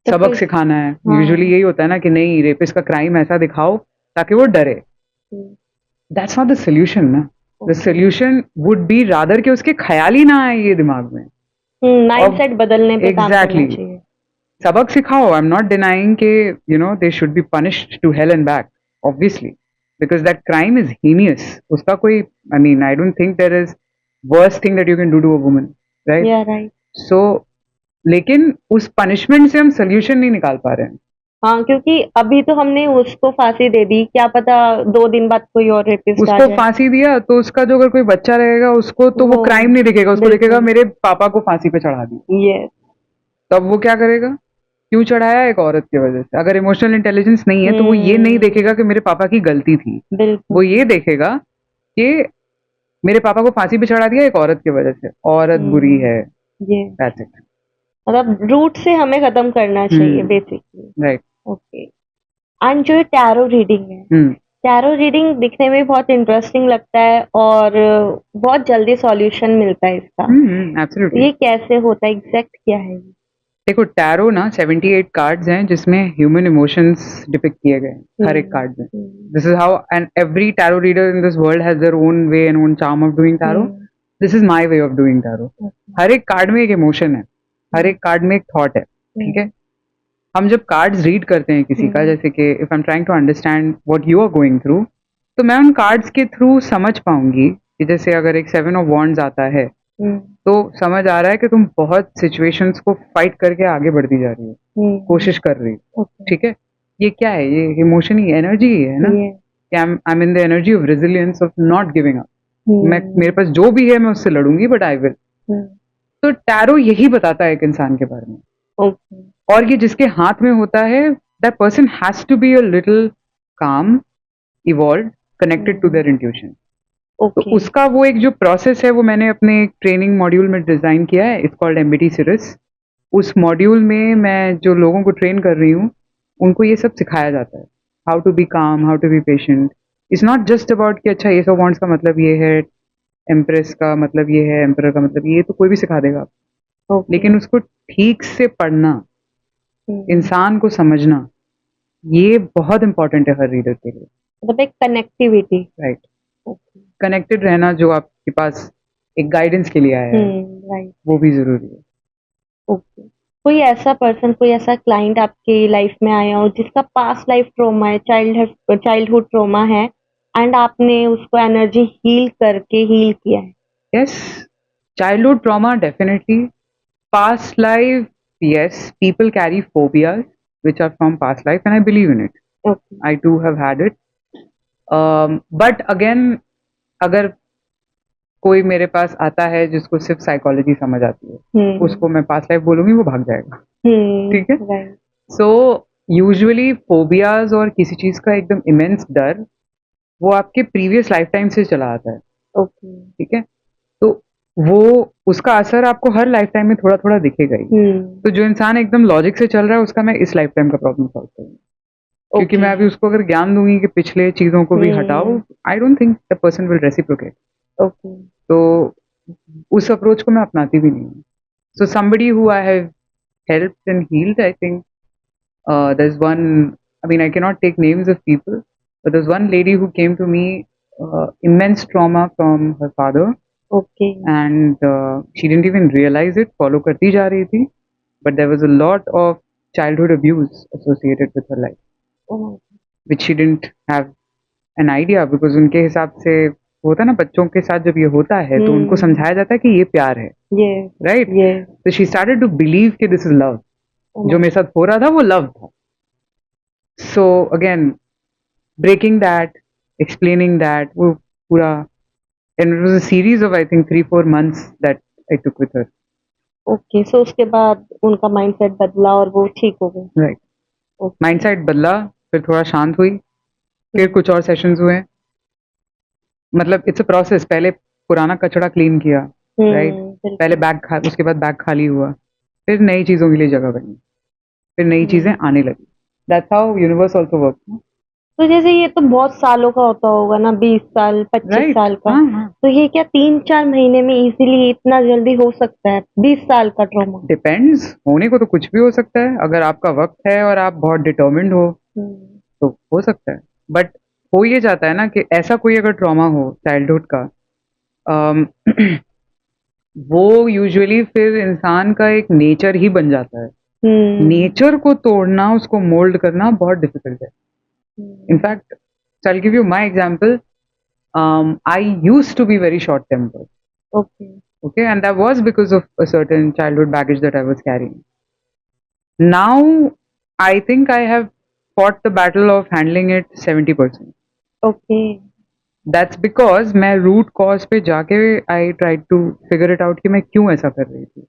सबक सिखाना है. यूजुअली यही होता है ना कि नहीं, रेपिस्ट का क्राइम ऐसा दिखाओ ताकि वो डरे. That's not the solution, ना. The solution would be rather कि उसके ख्याल ही ना आए ये दिमाग में. माइंडसेट बदलने पे काम करना चाहिए. सबक सिखाओ. I'm not denying कि they should be punished to hell and back, obviously, because that crime is heinous. उसका कोई, I mean, I don't think there is worst thing that you can do to a woman, right? Yeah, right. So लेकिन उस punishment से हम solution नहीं निकाल पा रहे हैं. हाँ, क्योंकि अभी तो हमने उसको फांसी दे दी, क्या पता 2 दिन बाद कोई और रेपिस्ट आ उसको जाए। फांसी दिया तो उसका जो अगर कोई बच्चा रहेगा उसको तो वो वो क्राइम नहीं दिखेगा, उसको बिल्कुल। दिखेगा मेरे पापा को फांसी पे चढ़ा दी. यस। तब वो क्या करेगा? क्यों चढ़ाया? एक औरत की वजह से. अगर इमोशनल इंटेलिजेंस नहीं है तो वो ये नहीं देखेगा कि मेरे पापा की गलती थी, बिल्कुल। वो ये देखेगा कि मेरे पापा को फांसी पे चढ़ा दिया एक औरत की वजह से, औरत बुरी है. ये दैट्स इट. मतलब रूट से हमें खत्म करना चाहिए बेसिकली। राइट. ओके। एंड जो टैरो रीडिंग है, टैरो रीडिंग दिखने में बहुत इंटरेस्टिंग लगता है और बहुत जल्दी सॉल्यूशन मिलता है इसका। एब्सोल्युटली. ये कैसे होता है, एग्जैक्ट क्या है ये? देखो, टैरो ना 78 कार्ड्स हैं जिसमें ह्यूमन इमोशंस डिपिक्ट किए गए हैं हर एक कार्ड में. This is how, and every tarot reader in this world has their own way and own charm of doing tarot. This is my way of doing tarot. हर एक card में एक emotion है, हर एक कार्ड में एक thought है. ठीक है. हम जब कार्ड्स रीड करते हैं किसी का, जैसे कि if I am trying to understand what you are going through, तो मैं उन कार्ड्स के थ्रू समझ पाऊंगी कि जैसे अगर एक 7 ऑफ वॉन्ड्स आता है तो समझ आ रहा है कि तुम बहुत सिचुएशंस को फाइट करके आगे बढ़ती जा रही हो, कोशिश कर रही हो. ठीक है. ये क्या है? ये इमोशन ही, एनर्जी ही है ना. कि I am in the energy of resilience, of not giving up. मैं, मेरे पास जो भी है मैं उससे लड़ूंगी, बट आई विल. तो टैरो यही बताता है एक इंसान के बारे में. और ये जिसके हाथ में होता है, that person has to be a little calm, evolve, connected to their intuition. तो उसका वो एक जो प्रोसेस है वो मैंने अपने एक ट्रेनिंग मॉड्यूल में डिजाइन किया है. It's called MBT series. उस मॉड्यूल में मैं जो लोगों को ट्रेन कर रही हूँ उनको ये सब सिखाया जाता है. How to be calm, how to be patient. It's not just about कि अच्छा ये सब वॉन्ट्स का मतलब ये है, एम्प्रेस का मतलब ये है, एम्परर का मतलब ये, तो कोई भी सिखा देगा. लेकिन उसको ठीक से पढ़ना, इंसान को समझना, ये बहुत इंपॉर्टेंट है हर रीडर के लिए. मतलब एक कनेक्टिविटी. राइट. कनेक्टेड रहना जो आपके पास एक गाइडेंस के लिए आया है, राइट, वो भी जरूरी है. ओके. कोई ऐसा पर्सन, कोई ऐसा क्लाइंट आपकी लाइफ में आया हो जिसका पास्ट लाइफ ट्रॉमा है, चाइल्डहुड ट्रॉमा है, एंड आपने उसको एनर्जी हील करके हील किया है? Yes. Childhood trauma definitely. past life, yes, people carry phobias which are from past life, and I believe in it. Okay. I too have had it. But again, अगर कोई मेरे पास आता है जिसको सिर्फ साइकोलॉजी समझ आती है, उसको मैं पास्ट लाइफ बोलूंगी, वो भाग जाएगा. ठीक है. सो यूजुअली फोबियाज और किसी चीज का एकदम इमेंस डर, वो आपके प्रीवियस लाइफ टाइम से चला आता है. ठीक है. तो वो उसका असर आपको हर लाइफ टाइम में थोड़ा थोड़ा दिखेगा ही. तो जो इंसान एकदम लॉजिक से चल रहा है उसका मैं इस लाइफ टाइम का प्रॉब्लम सॉल्व करूंगी. क्योंकि मैं अभी उसको अगर ज्ञान दूंगी कि पिछले चीजों को भी हटाओ, I don't think the person will reciprocate. तो उस अप्रोच को मैं अपनाती भी नहीं हूँ. So somebody who I have helped and healed, I think there is one, I mean I can not take names of people, but there is one lady who came to me, immense trauma from her father. Okay. And she didn't even realize it, follow करती जा रही थी, but there was a lot of childhood abuse associated with her life, which she didn't have an idea, because उनके हिसाब से होता ना, बच्चों के साथ जब ये होता है तो उनको समझाया जाता है कि ये प्यार है. राइट. तो she started to believe कि this is love. जो मेरे साथ हो रहा था वो लव था. So again, breaking that, explaining that, वो पूरा, and it was a series of I think 3-4 months that I took with her. Okay, so उसके बाद उनका माइंडसेट बदला और वो ठीक हो गए. Right. माइंडसेट बदला, फिर थोड़ा शांत हुई, फिर कुछ और सेशंस हुए. मतलब इट्स अ प्रोसेस. पहले पुराना कचरा क्लीन किया, राइट. पहले उसके बाद बैग खाली हुआ, फिर नई चीजों के लिए जगह बनी, फिर नई चीजें आने लगी. That's how universe also works. तो जैसे ये तो बहुत सालों का होता होगा ना, 20 साल 25 साल का. तो ये क्या 3-4 महीने में इजीली इतना जल्दी हो सकता है? 20 साल का ट्रॉमा डिपेंड्स. होने को तो कुछ भी हो सकता है. अगर आपका वक्त है और आप बहुत डिटर्मिन्ड हो तो हो सकता है. बट हो ये जाता है ना कि ऐसा कोई अगर ट्रॉमा हो चाइल्डहुड का, वो यूजुअली फिर इंसान का एक नेचर ही बन जाता है. नेचर को तोड़ना, उसको मोल्ड करना बहुत डिफिकल्ट है. In fact, so I'll give you my example. I used to be very short-tempered. Okay. Okay, and that was because of a certain childhood baggage that I was carrying. Now, I think I have fought the battle of handling it 70%. Okay. That's because मैं root cause पे जाके I tried to figure it out कि मैं क्यों ऐसा कर रही थी.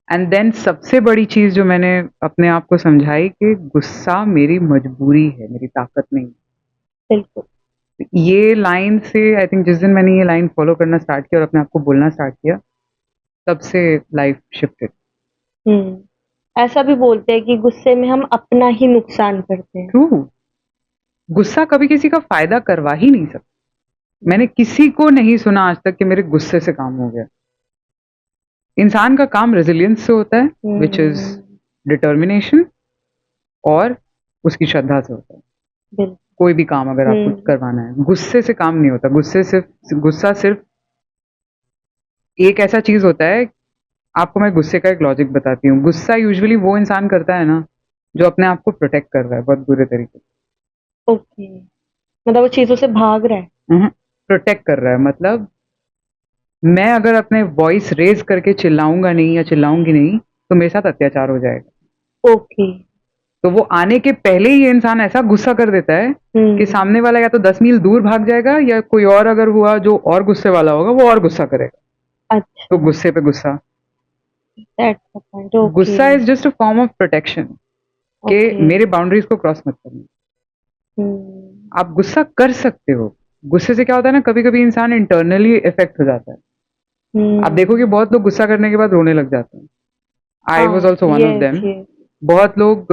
एंड देन सबसे बड़ी चीज़ जो मैंने अपने आप को समझाई कि गुस्सा मेरी मजबूरी है, मेरी ताकत नहीं. बिल्कुल. ये लाइन से आई थिंक जिस दिन मैंने ये लाइन फॉलो करना स्टार्ट किया और अपने आप को बोलना स्टार्ट किया, तब से लाइफ शिफ्टेड. ऐसा भी बोलते हैं कि गुस्से में हम अपना ही नुकसान करते हैं. ट्रू. गुस्सा कभी किसी का फायदा करवा ही नहीं सकता. मैंने किसी को नहीं सुना आज तक कि मेरे गुस्से से काम हो गया. इंसान का काम रेजिलियंस से होता है, विच इज डिटर्मिनेशन, और उसकी श्रद्धा से होता है. बिल्कुल. कोई भी काम अगर आपको करवाना है, गुस्से से काम नहीं होता. गुस्सा सिर्फ एक ऐसा चीज होता है. आपको मैं गुस्से का एक लॉजिक बताती हूँ. गुस्सा यूजुअली वो इंसान करता है ना जो अपने आप को प्रोटेक्ट कर रहा है बहुत बुरे तरीके से. ओके. मतलब वो चीजों से भाग रहा है. प्रोटेक्ट कर रहा है मतलब मैं अगर अपने वॉइस रेज करके चिल्लाऊंगा नहीं या चिल्लाऊंगी नहीं तो मेरे साथ अत्याचार हो जाएगा. ओके. तो वो आने के पहले ही ये इंसान ऐसा गुस्सा कर देता है कि सामने वाला या तो 10 मील दूर भाग जाएगा या कोई और अगर हुआ जो और गुस्से वाला होगा वो और गुस्सा करेगा. अच्छा. तो गुस्से पे गुस्सा. That's the point. Okay. गुस्सा is just a form of protection कि Okay. मेरे बाउंड्रीज को क्रॉस मत करना. आप गुस्सा कर सकते हो. गुस्से से क्या होता है ना, कभी कभी इंसान इंटरनली इफेक्ट हो जाता है. आप देखोगे बहुत लोग गुस्सा करने के बाद रोने लग जाते हैं. I was also one of them. बहुत लोग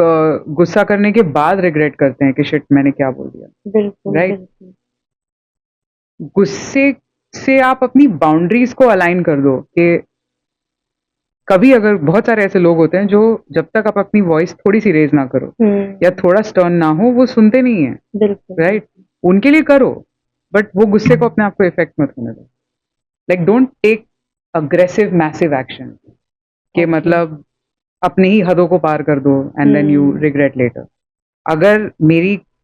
गुस्सा करने के बाद रिग्रेट करते हैं कि शिट मैंने क्या बोल दिया. बिल्कुल. Right? बिल्कुल. गुस्से से आप अपनी बाउंड्रीज को अलाइन कर दो कि कभी अगर बहुत सारे ऐसे लोग होते हैं जो जब तक आप अपनी वॉइस थोड़ी सी रेज ना करो या थोड़ा स्टर्न ना हो वो सुनते नहीं है. बिल्कुल. राइट. उनके लिए करो बट वो गुस्से को अपने आप को इफेक्ट मत होने दो. Like don't take aggressive massive action कि मतलब अपनी ही हदों को पार कर दो and then you regret later.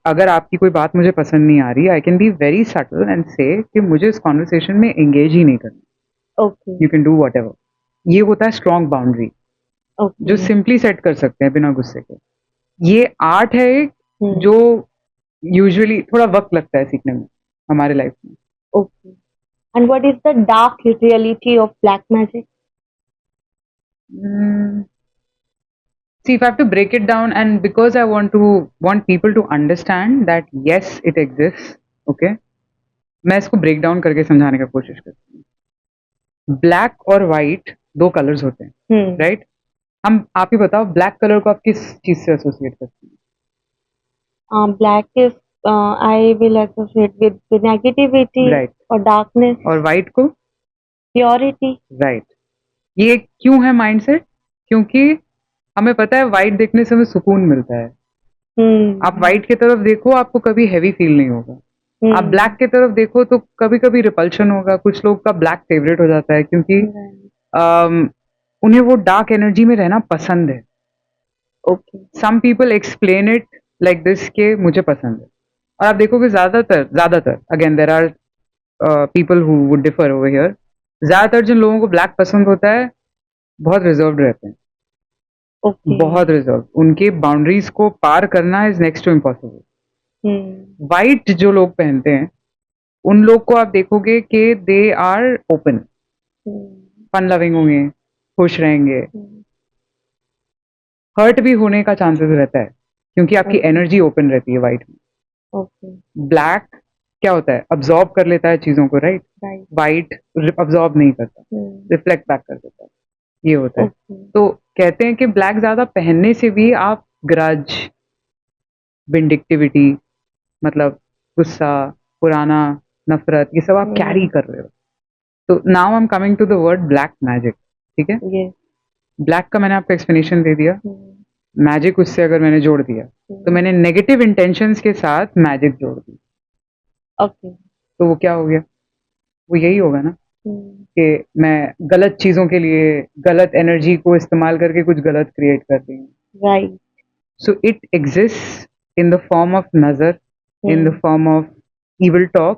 अगर आपकी कोई बात मुझे पसंद नहीं आ रही, I can be very subtle and say कि मुझे इस कॉन्वर्सेशन में एंगेज ही नहीं करना. Okay. You can do what ever. ये होता है स्ट्रॉन्ग बाउंड्री ओके. जो सिंपली सेट कर सकते हैं बिना गुस्से के. ये आर्ट है एक जो यूजुअली थोड़ा वक्त लगता है सीखने में हमारे लाइफ में. Okay. And what is the dark reality of black magic? See, if I have to break it down, and because I want people to understand that yes, it exists, okay, मैं इसको break down करके समझाने का कोशिश करती हूँ. Black और white दो कलर्स होते हैं, राइट. आप ही बताओ ब्लैक कलर को आप किस चीज से एसोसिएट करते हैं? Black is I will associate with negativity. Right. और डार्कनेस. और वाइट को प्योरिटी. राइट. ये क्यों है माइंडसेट? क्योंकि हमें पता है वाइट देखने से हमें सुकून मिलता है. आप वाइट की तरफ देखो आपको कभी हैवी फील नहीं होगा. आप ब्लैक की तरफ देखो तो कभी कभी रिपल्शन होगा. कुछ लोग का ब्लैक फेवरेट हो जाता है क्योंकि उन्हें वो डार्क एनर्जी में रहना पसंद है. Okay. Some people explain it like this के मुझे पसंद है. और आप देखोगे ज्यादातर again there are people who would differ over here. ज्यादातर जिन लोगों को ब्लैक पसंद होता है बहुत रिजर्व्ड रहते हैं. ओके. बहुत रिजर्व. उनके बाउंड्रीज को पार करना is next to impossible. White जो लोग पहनते हैं उन लोग को आप देखोगे कि they are open, fun loving होंगे, खुश रहेंगे. हर्ट भी होने का चांसेस रहता है क्योंकि आपकी एनर्जी ओपन रहती है वाइट में. ओके. ब्लैक क्या होता है, अब्जॉर्ब कर लेता है चीजों को, राइट. वाइट अब्जॉर्ब नहीं करता, रिफ्लेक्ट बैक कर देता है. ये होता है. तो कहते हैं कि ब्लैक ज्यादा पहनने से भी आप ग्रज, विंडिक्टिविटी मतलब गुस्सा, पुराना नफरत, ये सब आप कैरी कर रहे हो. तो now I am coming to the word black magic. ठीक है. ब्लैक का मैंने आपको एक्सप्लेनेशन दे दिया. मैजिक उससे अगर मैंने जोड़ दिया तो मैंने नेगेटिव इंटेंशंस के साथ मैजिक जोड़ दी. ओके. तो वो क्या हो गया? वो यही होगा ना कि मैं गलत चीजों के लिए गलत एनर्जी को इस्तेमाल करके कुछ गलत क्रिएट कर रही हूँ. Right. So it exist in the form of नजर, in the form of evil talk,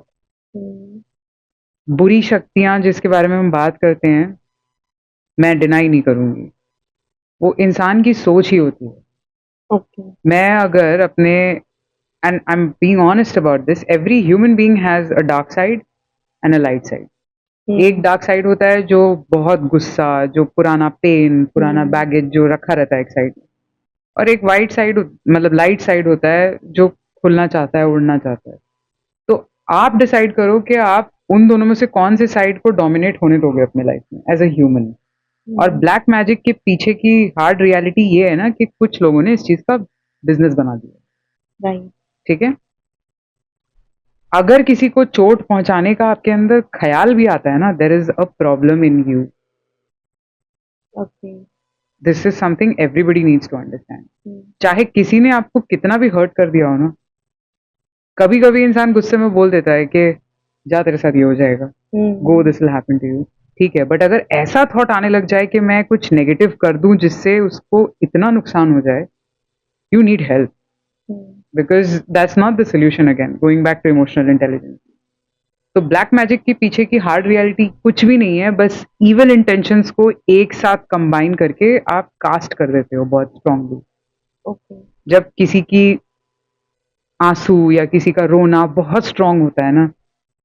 बुरी शक्तियां जिसके बारे में हम बात करते हैं, मैं डिनाई नहीं करूंगी, वो इंसान की सोच ही होती है। ओके। मैं अगर अपने, and I am being honest about this, every human being has a dark side and a light side. एक डार्क साइड होता है जो बहुत गुस्सा, जो पुराना पेन, पुराना बैगेज जो रखा रहता है एक साइड में, और एक वाइट साइड, मतलब लाइट साइड होता है जो खुलना चाहता है, उड़ना चाहता है। तो आप डिसाइड करो कि आप उन दोनों में से कौन से साइड को डोमिनेट होने दोगे अपने लाइफ में एज अ ह्यूमन। और ब्लैक मैजिक के पीछे की हार्ड रियलिटी ये है ना कि कुछ लोगों ने इस चीज का बिजनेस बना दिया। राइट। ठीक है, अगर किसी को चोट पहुंचाने का आपके अंदर ख्याल भी आता है ना, there is a problem in you. Okay. This is something everybody needs to understand. चाहे किसी ने आपको कितना भी हर्ट कर दिया हो ना, कभी कभी इंसान गुस्से में बोल देता है कि जा तेरे साथ ये हो जाएगा, go this will happen to you. ठीक है, बट अगर ऐसा थॉट आने लग जाए कि मैं कुछ नेगेटिव कर दूं जिससे उसको इतना नुकसान हो जाए, you need help, because that's not the solution. Again going back to emotional intelligence, तो ब्लैक मैजिक के पीछे की हार्ड रियलिटी कुछ भी नहीं है, बस इविल इंटेंशंस को एक साथ कंबाइन करके आप कास्ट कर देते हो बहुत स्ट्रांगली। ओके। जब किसी की आंसू या किसी का रोना बहुत स्ट्रांग होता है ना,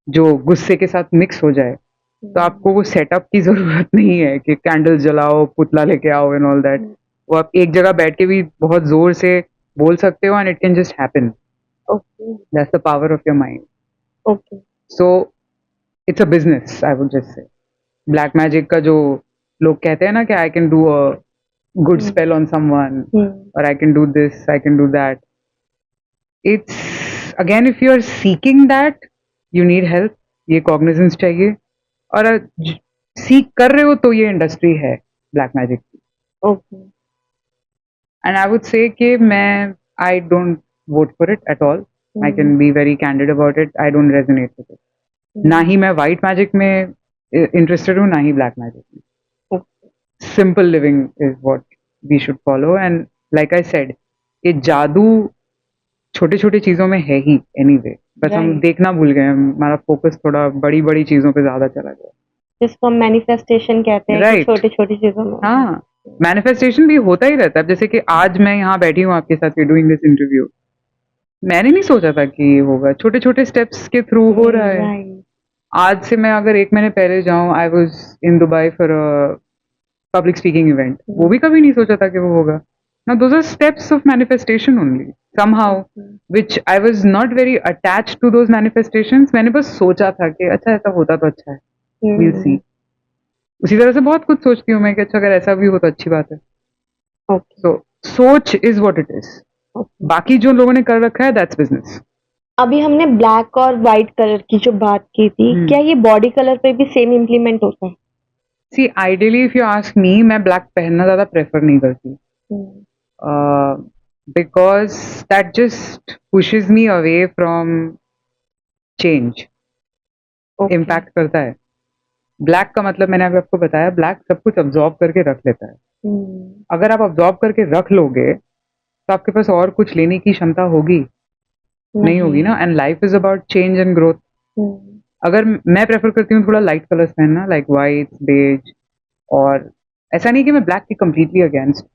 जो गुस्से के साथ मिक्स हो जाए, तो आपको वो सेटअप की जरूरत नहीं है कि कैंडल जलाओ, पुतला लेके आओ एंड ऑल दैट। वो आप एक जगह बैठ के भी बहुत जोर से बोल सकते हो, and it can just happen. Okay. That's the power of your mind. Okay. So it's a business, I would just say. Black magic का जो लोग कहते हैं ना कि I can do a good spell on someone, और I can do this, I can do that, it's again if you are seeking that, you need help. ये cognizance चाहिए, और सीख कर रहे हो तो ये इंडस्ट्री है ब्लैक मैजिक की। Okay. And I would say कि मैं, I don't vote for it at all. I can be very candid about it, I don't resonate with it. ना ही मैं वाइट मैजिक में इंटरेस्टेड हूँ, ना ही ब्लैक मैजिक में। Simple living is what we should follow, and like I said, ये जादू छोटे छोटे चीजों में है ही एनीवे, बस हम Right. देखना भूल गए, हमारा फोकस थोड़ा बड़ी बड़ी चीजों पे ज्यादा चला गया। जिसको हम मैनिफेस्टेशन कहते हैं कि राइट, छोटी छोटी चीजों में। हाँ, मैनिफेस्टेशन भी होता ही रहता है। जैसे कि आज मैं यहाँ बैठी हूँ आपके साथ डूइंग दिस इंटरव्यू, मैंने नहीं सोचा था कि ये होगा, छोटे छोटे स्टेप्स के थ्रू हो रहा है। Right. आज से मैं अगर एक महीने पहले जाऊँ, I was in Dubai for a public speaking event, वो भी कभी नहीं सोचा था कि वो होगा ना। Those are steps of manifestation only somehow, which I was not very attached to those manifestations. मैंने बस सोचा था कि अच्छा ऐसा होता तो अच्छा है, we'll see। उसी तरह से बहुत कुछ सोचती हूँ मैं कि अच्छा अगर ऐसा भी हो तो अच्छी बात है। Okay. So सोच is what it is। Okay. बाकी जो लोगों ने कर रखा है that's business। अभी हमने ब्लैक और व्हाइट कलर की जो बात की थी, क्या ये बॉडी कलर पे भी सेम इम्प्लीमेंट होता है? See, ideally if you ask me, मैं ब्लैक पहनना ज्यादा प्रेफर नहीं करती, because that just pushes me away from change. Impact करता है। ब्लैक का मतलब मैंने अभी आपको बताया, ब्लैक सब कुछ अब्जॉर्ब करके रख लेता है। अगर आप अब्जॉर्ब करके रख लोगे तो आपके पास और कुछ लेने की क्षमता होगी नहीं होगी ना। And life is about change and growth. अगर मैं प्रेफर करती हूँ थोड़ा लाइट कलर्स पहनना, लाइक वाइट, बेज, और ऐसा नहीं कि मैं ब्लैक की कंप्लीटली अगेंस्ट,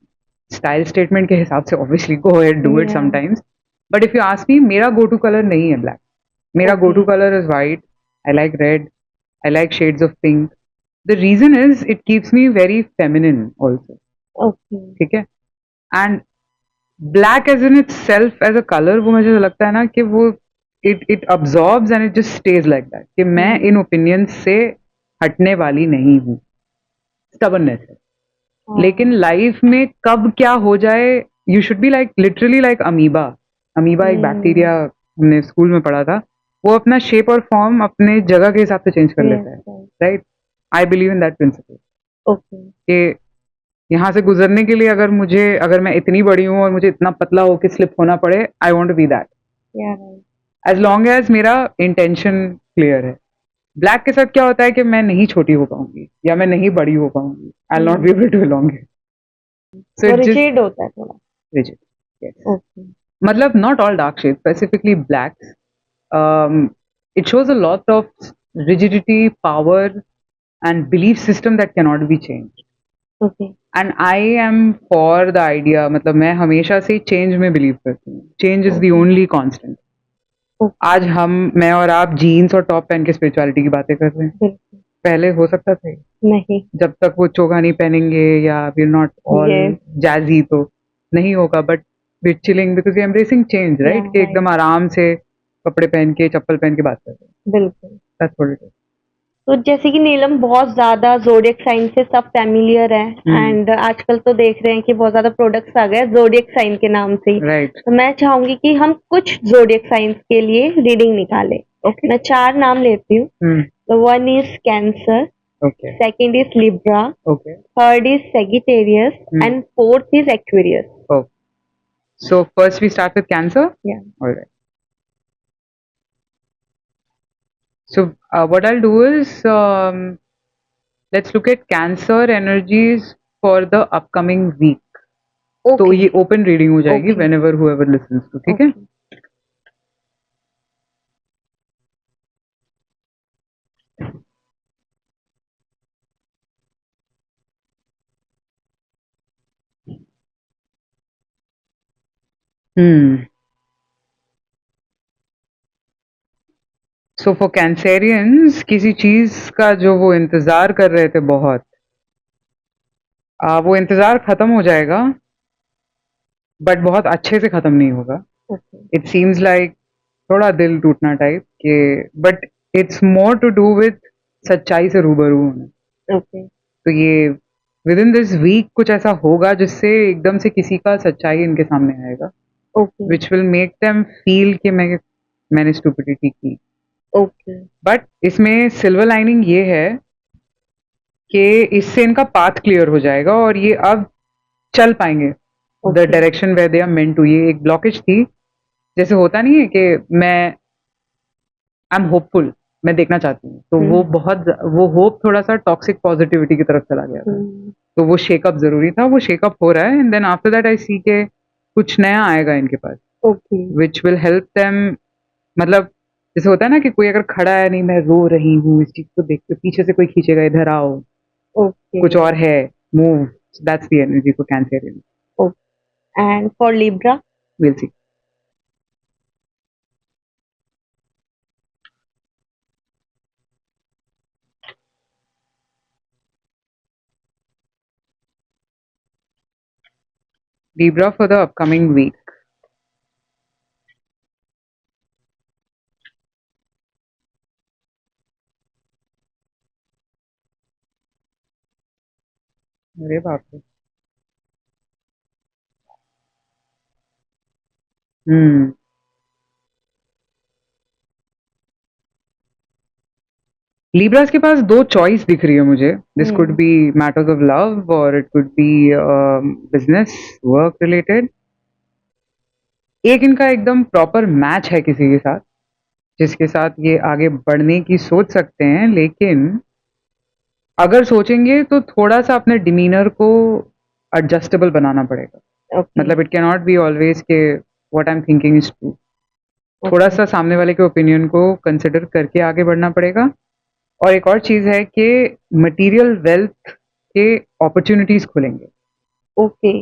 स्टाइल स्टेटमेंट के हिसाब से obviously go ahead do it sometimes, but if you ask me, मेरा गो टू कलर नहीं है ब्लैक। मेरा go to colour is white, I like red, I like shades of pink. The reason is it keeps me very feminine also. Okay. ठीक है, and black as in itself as a color, वो मुझे लगता है ना कि वो it absorbs and it just stays like that, कि मैं इन opinions से हटने वाली नहीं हूँ। stubbornness है। लेकिन लाइफ में कब क्या हो जाए, you should be like literally like amoeba। amoeba एक बैक्टीरिया, हमने स्कूल में पढ़ा था, वो अपना शेप और फॉर्म अपने जगह के हिसाब से चेंज कर लेता है। Right, I believe in that principle. कि यहाँ से गुजरने के लिए अगर मैं इतनी बड़ी हूँ और मुझे इतना पतला होकर स्लिप होना पड़े, I want to be that, as long as मेरा इंटेंशन क्लियर है। ब्लैक के साथ क्या होता है कि मैं नहीं छोटी हो पाऊंगी या मैं नहीं बड़ी हो पाऊंगी, I will not be able to belong here. So it rigid होता है थोड़ा। Rigid, yes. मतलब not all dark shades, specifically blacks, it shows a lot of rigidity, power, and belief system that cannot be changed. Okay. And I am for the idea, मतलब मैं हमेशा से change में believe करती हूँ. Change is the only constant. Okay. आज मैं और आप जीन्स और टॉप पहन के स्पिरिचुअलिटी की बातें कर रहे हैं. बिल्कुल. पहले हो सकता था ये? नहीं. जब तक वो चोगा नहीं पहनेंगे या we not all Yes. Jazzy तो नहीं होगा. But we chilling because we embracing change, right? Yeah, कि right. एकदम आराम से कपड़े पहन के चप्पल पहन के बात कर रहे हैं. बिल्कुल. That's what it is. तो जैसे कि नीलम बहुत ज्यादा जोडियक साइन से सब फैमिलियर है एंड आजकल तो देख रहे हैं कि बहुत ज्यादा प्रोडक्ट्स आ गए जोडियक साइन के नाम से ही. Right. तो मैं चाहूंगी कि हम कुछ जोडियक साइंस के लिए रीडिंग निकालें. Okay. मैं 4 नाम लेती हूँ. तो 1 is cancer, Okay. 2nd is Libra, Okay. 3rd is Sagittarius, and 4th is Aquarius. Oh. So first we start with Cancer? Yeah. All right. So what I'll do is let's look at Cancer energies for the upcoming week. Okay. तो ये open reading हो जाएगी Okay. whenever whoever listens to, ठीक है? So for Cancerians, किसी चीज का जो वो इंतजार कर रहे थे बहुत, वो इंतजार खत्म हो जाएगा बट बहुत अच्छे से खत्म नहीं होगा. Okay. इट सीम्स लाइक थोड़ा दिल टूटना टाइप के, but it's more to do with सच्चाई से रूबरू होना. Okay. तो ये विद इन दिस वीक कुछ ऐसा होगा जिससे एकदम से किसी का सच्चाई इनके सामने आएगा, Okay. Which will make them feel कि मैंने स्टुपिडिटी की. Okay. बट इसमें सिल्वर लाइनिंग ये है कि इससे इनका पाथ क्लियर हो जाएगा और ये अब चल पाएंगे the Okay. Direction where they are meant to. ये एक ब्लॉकेज थी, जैसे होता नहीं है कि आई एम होपफुल, मैं देखना चाहती हूँ, तो वो होप थोड़ा सा टॉक्सिक पॉजिटिविटी की तरफ चला गया था. तो वो शेकअप जरूरी था, वो शेकअप हो रहा है. And then after that I see के कुछ नया आएगा इनके पास, Okay. Which will help them. मतलब जैसे होता है ना कि कोई अगर खड़ा है, नहीं मैं रो रही हूँ इस चीज को देख के, पीछे से कोई खींचेगा इधर आओ, Okay. कुछ और है, move. That's the energy for Cancerian. And for Libra? Will see. Libra for the upcoming week. अरे बाप रे. Libras के पास 2 चॉइस दिख रही है मुझे. This could be matters of love और it could be business work related. एक इनका एकदम प्रॉपर मैच है किसी के साथ, जिसके साथ ये आगे बढ़ने की सोच सकते हैं, लेकिन अगर सोचेंगे तो थोड़ा सा अपने डिमीनर को एडजस्टेबल बनाना पड़ेगा. Okay. मतलब it can not be always के what I am thinking is true. थोड़ा सा सामने वाले के ओपिनियन को कंसिडर करके आगे बढ़ना पड़ेगा. और एक और चीज है कि मटेरियल वेल्थ के अपॉर्चुनिटीज खुलेंगे. Okay.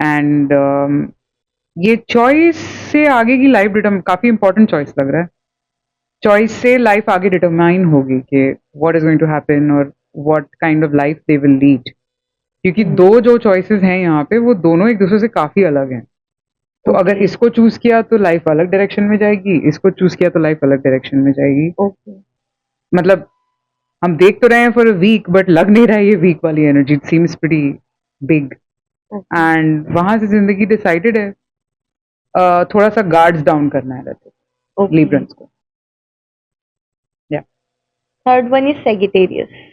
एंड ये चॉइस से आगे की लाइफ काफी इंपॉर्टेंट चॉइस लग रहा है. चॉइस से लाइफ आगे डिटरमाइन होगी कि what is going to happen और what kind of life they will lead. क्योंकि दो जो चॉइसेस हैं यहाँ पे, वो दोनों एक दूसरे से काफी अलग हैं. तो अगर इसको चूज किया तो लाइफ अलग डायरेक्शन में जाएगी, इसको चूज किया तो लाइफ अलग डायरेक्शन में जाएगी. Okay. मतलब हम देख तो रहे हैं फॉर अ वीक, बट लग नहीं रहा है ये वीक वाली energy. It seems pretty big. And वहां से जिंदगी डिसाइडेड है. थोड़ा सा गार्ड्स डाउन करना है रहते Okay. लिब्रंस को. या 3rd one is Sagittarius.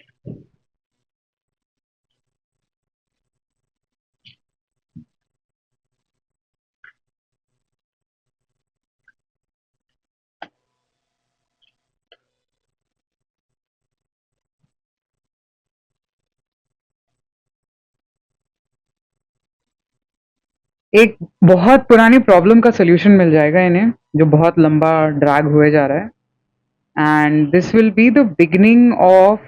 एक बहुत पुरानी प्रॉब्लम का सोल्यूशन मिल जाएगा इन्हें, जो बहुत लंबा ड्रैग हुए जा रहा है. and this will be the beginning of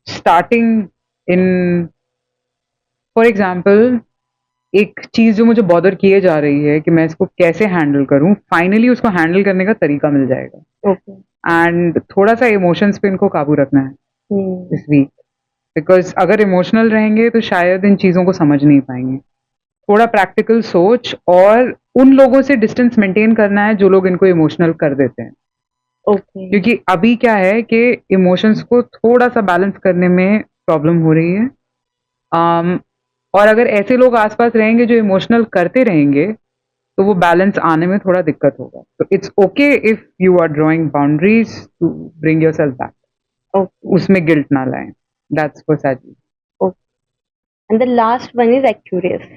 starting in, for example, एक चीज जो मुझे बॉदर किए जा रही है कि मैं इसको कैसे हैंडल करूं, फाइनली उसको हैंडल करने का तरीका मिल जाएगा. ओके. एंड थोड़ा सा इमोशंस पे इनको काबू रखना है इस वीक, बिकॉज अगर इमोशनल रहेंगे तो शायद इन चीजों को समझ नहीं पाएंगे. थोड़ा प्रैक्टिकल सोच और उन लोगों से डिस्टेंस मेंटेन करना है जो लोग इनको इमोशनल कर देते हैं. ओके. क्योंकि अभी क्या है कि इमोशंस को थोड़ा सा बैलेंस करने में प्रॉब्लम हो रही है. और अगर ऐसे लोग आसपास रहेंगे जो इमोशनल करते रहेंगे तो वो बैलेंस आने में थोड़ा दिक्कत होगा. तो it's okay if you are drawing boundaries to bring yourself back. Okay. उसमें गिल्ट ना लाएं. That's for Sagittarius. Okay. And the last one is Aquarius.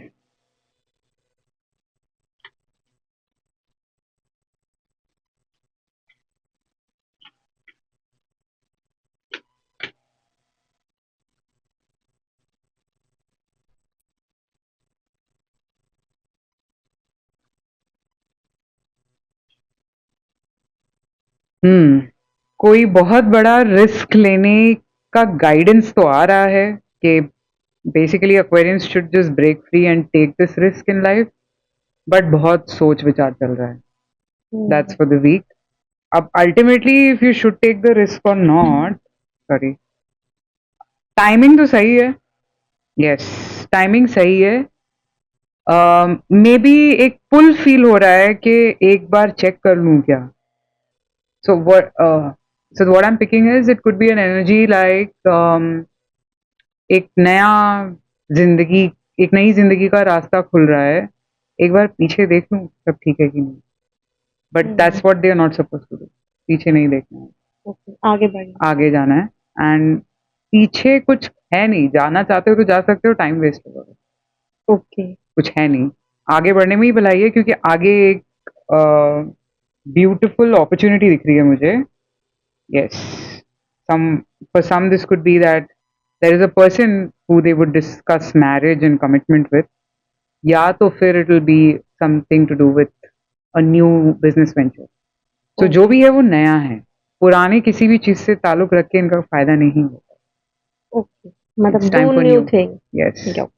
कोई बहुत बड़ा रिस्क लेने का गाइडेंस तो आ रहा है कि basically Aquarians should just break free and take this risk in life, but बहुत सोच विचार चल रहा है. That's for the week. अब ultimately if you should take the risk और नॉट, सॉरी, टाइमिंग तो सही है. यस, टाइमिंग सही है. मे बी एक पुल फील हो रहा है कि एक बार चेक कर लूं क्या. So what I'm picking is it could be an energy like एक नई जिंदगी का रास्ता खुल रहा है. एक बार पीछे देख लूं सब ठीक है कि नहीं. But that's what they are not suppose to do. पीछे नहीं देखना है. ओके. आगे बढ़ना. आगे जाना है. एंड पीछे कुछ है नहीं. जाना चाहते हो तो जा सकते हो. टाइम वेस्ट होगा. ओके. कुछ है नहीं. आगे बढ़ने में ही भलाई है, क्योंकि आगे एक ब्यूटिफुल अपॉर्चुनिटी दिख रही है मुझे. Yes, for some this could be that there is a person who they would discuss marriage and commitment with, या तो फिर it will be something to do with a new business venture. So जो भी है वो नया है. पुराने किसी भी चीज से ताल्लुक रख के इनका फायदा नहीं होगा. ओके. मतलब It's time do for new new. Thing. Yes.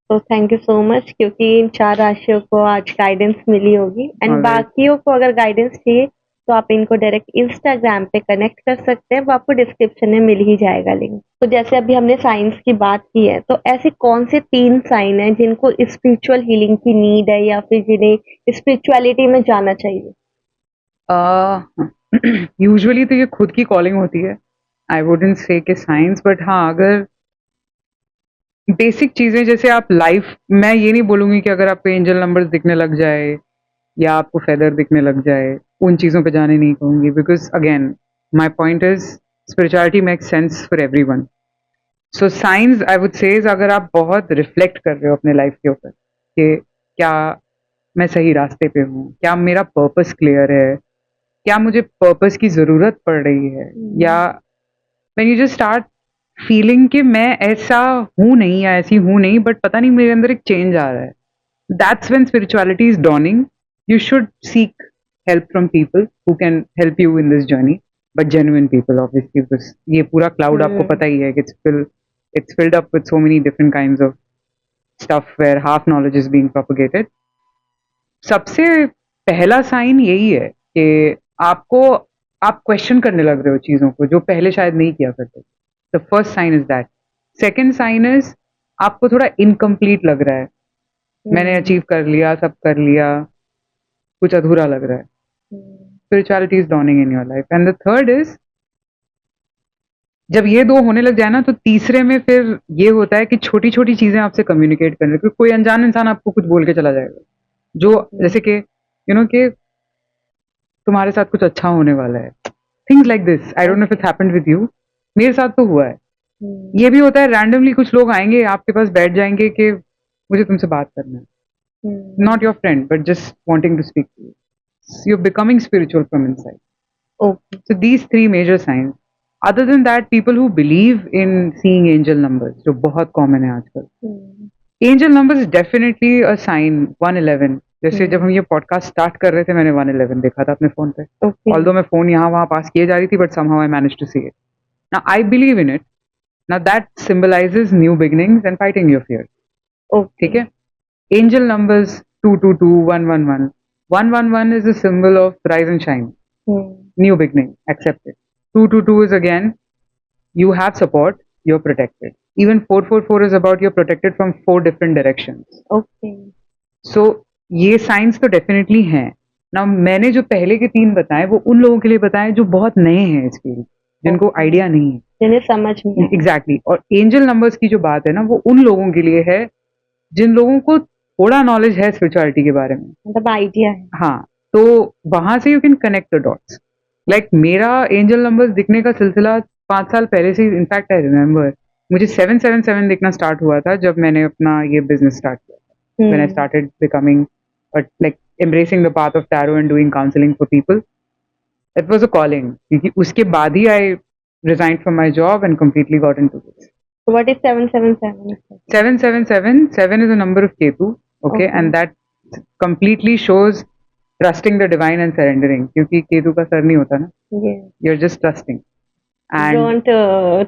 तो थैंक यू सो मच, क्योंकि इन 4 राशियों को आज गाइडेंस मिली होगी. And Alright. बाकियों को अगर गाइडेंस चाहिए तो आप इनको डायरेक्ट इंस्टाग्राम पे कनेक्ट कर सकते हैं. वो आपको डिस्क्रिप्शन में मिल ही जाएगा लिंक. तो जैसे अभी हमने साइंस की बात की है, तो ऐसे कौन से 3 साइन हैं जिनको स्पिरिचुअल हीलिंग की नीड है या फिर जिन्हें स्पिरिचुअलिटी में जाना चाहिए? यूजुअली तो ये खुद की कॉलिंग होती है. आई वुडंट से कि साइंस, बट हाँ, अगर बेसिक चीजें जैसे आप लाइफ, मैं ये नहीं बोलूंगी कि अगर आपको एंजल नंबर्स दिखने लग जाए या आपको फेदर दिखने लग जाए, उन चीजों पे जाने नहीं कहूंगी. Because again my point is spirituality makes sense for everyone. So science I would से अगर आप बहुत रिफ्लेक्ट कर रहे हो अपने लाइफ के ऊपर कि क्या मैं सही रास्ते पे हूँ, क्या मेरा पर्पस क्लियर है, क्या मुझे पर्पस की जरूरत पड़ रही है, या when you just start feeling कि मैं ऐसा हूं नहीं या ऐसी हूं नहीं, बट पता नहीं मेरे अंदर एक चेंज आ रहा है, that's when spirituality is dawning. You should seek help from people who can help you in this journey, but genuine people obviously, because ये पूरा क्लाउड आपको पता ही है कि it's filled up with so many different kinds of stuff where half knowledge is being propagated. सबसे पहला sign यही है कि आप क्वेश्चन करने लग रहे हो चीजों को जो पहले शायद नहीं किया करते. The first sign is that. Second sign is आपको थोड़ा इनकम्प्लीट लग रहा है. मैंने अचीव कर लिया, सब कर लिया, कुछ अधूरा लग रहा है. Spirituality is dawning in your life. And the third is, जब ये 2 होने लग जाए ना, तो तीसरे में फिर ये होता है कि छोटी छोटी चीजें आपसे कम्युनिकेट करने लगे. कोई अनजान इंसान आपको कुछ बोल के चला जाएगा, जो जैसे कि कि तुम्हारे साथ कुछ अच्छा होने वाला है. Things like this. I don't know if it's happened with you. मेरे साथ तो हुआ है. ये भी होता है रैंडमली कुछ लोग आएंगे आपके पास, बैठ जाएंगे कि मुझे तुमसे बात करना है. Not your friend, but just wanting to speak to you. You're becoming spiritual from inside. Okay. So these 3 major signs. Other than that, people who believe in seeing angel numbers, जो बहुत common है आजकल. Angel numbers is definitely a sign. 111. जैसे जब हम ये podcast start कर रहे थे मैंने 111 देखा था अपने फोन पे, ओके ऑल्दो मैं फोन यहाँ वहाँ पास किए जा रही थी, but somehow I managed to see it. Now I believe in it. Now that symbolizes new beginnings and fighting your fear. ठीक ओके है? Angel numbers 222, 111. 111 is a symbol of rise and shine, new beginning, accept it. 222 is again, you have support, you're protected. Even 444 is about you're protected from 4 different directions. Okay so ये science तो definitely हैं ना। मैंने जो पहले के 3 बताए वो उन लोगों के लिए बताए जो बहुत नए हैं इस फील्ड, जिनको Okay. आइडिया नहीं है। जिन्हें समझ में आया। एग्जैक्टली और एंजल नंबर्स की जो बात है ना वो उन लोगों के लिए है जिन लोगों को थोड़ा नॉलेज है स्पिरिचुअलिटी के बारे में। मतलब आइडिया है। हाँ, तो वहां से you can connect the dots. Like मेरा एंजल नंबर्स दिखने का सिलसिला 5 साल पहले से, इनफैक्ट आई रिमेम्बर मुझे 777 दिखना स्टार्ट हुआ था जब मैंने अपना ये बिजनेस स्टार्ट किया। When I started becoming, like embracing the path of tarot and doing counseling for people, that was a calling. क्योंकि उसके बाद ही I resigned from my job and completely got into this. So what is 777? 777, 7 is a number of Ketu, okay, Okay. and that completely shows trusting the divine and surrendering. क्योंकि केतु का sir नहीं होता ना, Yeah. you're just trusting. And Don't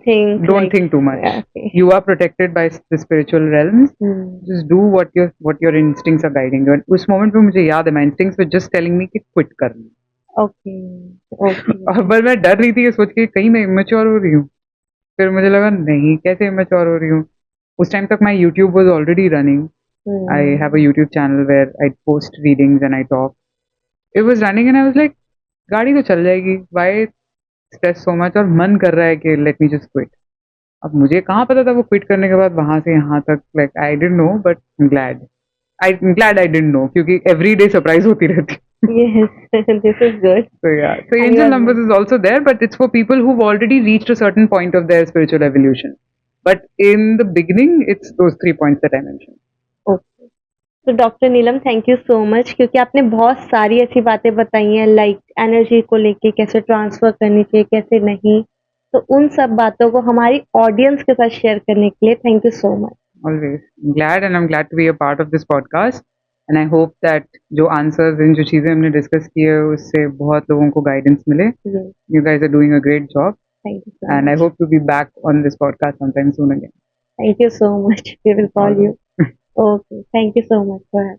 think. don't like- think too much. Yeah, okay. You are protected by the spiritual realms. Hmm. Just do what your instincts are guiding you. And उस moment पे मुझे याद है my instincts were just telling me कि quit करना। Okay. Okay. और पर मैं डर रही थी ये सोच के कहीं मैं immature हो रही हूँ। फिर मुझे लगा नहीं, कैसे immature हो रही हूँ। उस टाइम तक my YouTube was already running. Hmm. I have a YouTube channel where I post readings and I talk. It was running and I was like, गाड़ी तो चल जाएगी, why stress so much? और मन कर रहा है कि let me just quit. अब मुझे कहाँ पता था वो क्विट करने के बाद वहां से यहाँ तक, like I didn't know, but glad I didn't know, क्योंकि एवरी डे सरप्राइज होती रहती। Yes. This is good. So yeah, so And angel you are- numbers is also there, but it's for people who've already reached a certain point of their spiritual evolution. But in the beginning, it's those 3 points that I mentioned. Okay तो doctor Neelam thank you so much, क्योंकि आपने बहुत सारी ऐसी बातें बताई हैं like energy को लेके कैसे ट्रांसफर करनी चाहिए कैसे नहीं, तो उन सब बातों को हमारी ऑडियंस के साथ शेयर करने के लिए thank you so much. Always glad, and I'm glad to be a part of this podcast. And I hope that जो answers इन जो चीजें हमने डिस्कस की है उससे बहुत लोगों को गाइडेंस मिले. You guys are doing a great job, thank you so and I much. hope to be back on this podcast sometime soon again. Thank you so much, we will call you. Okay, thank you so much for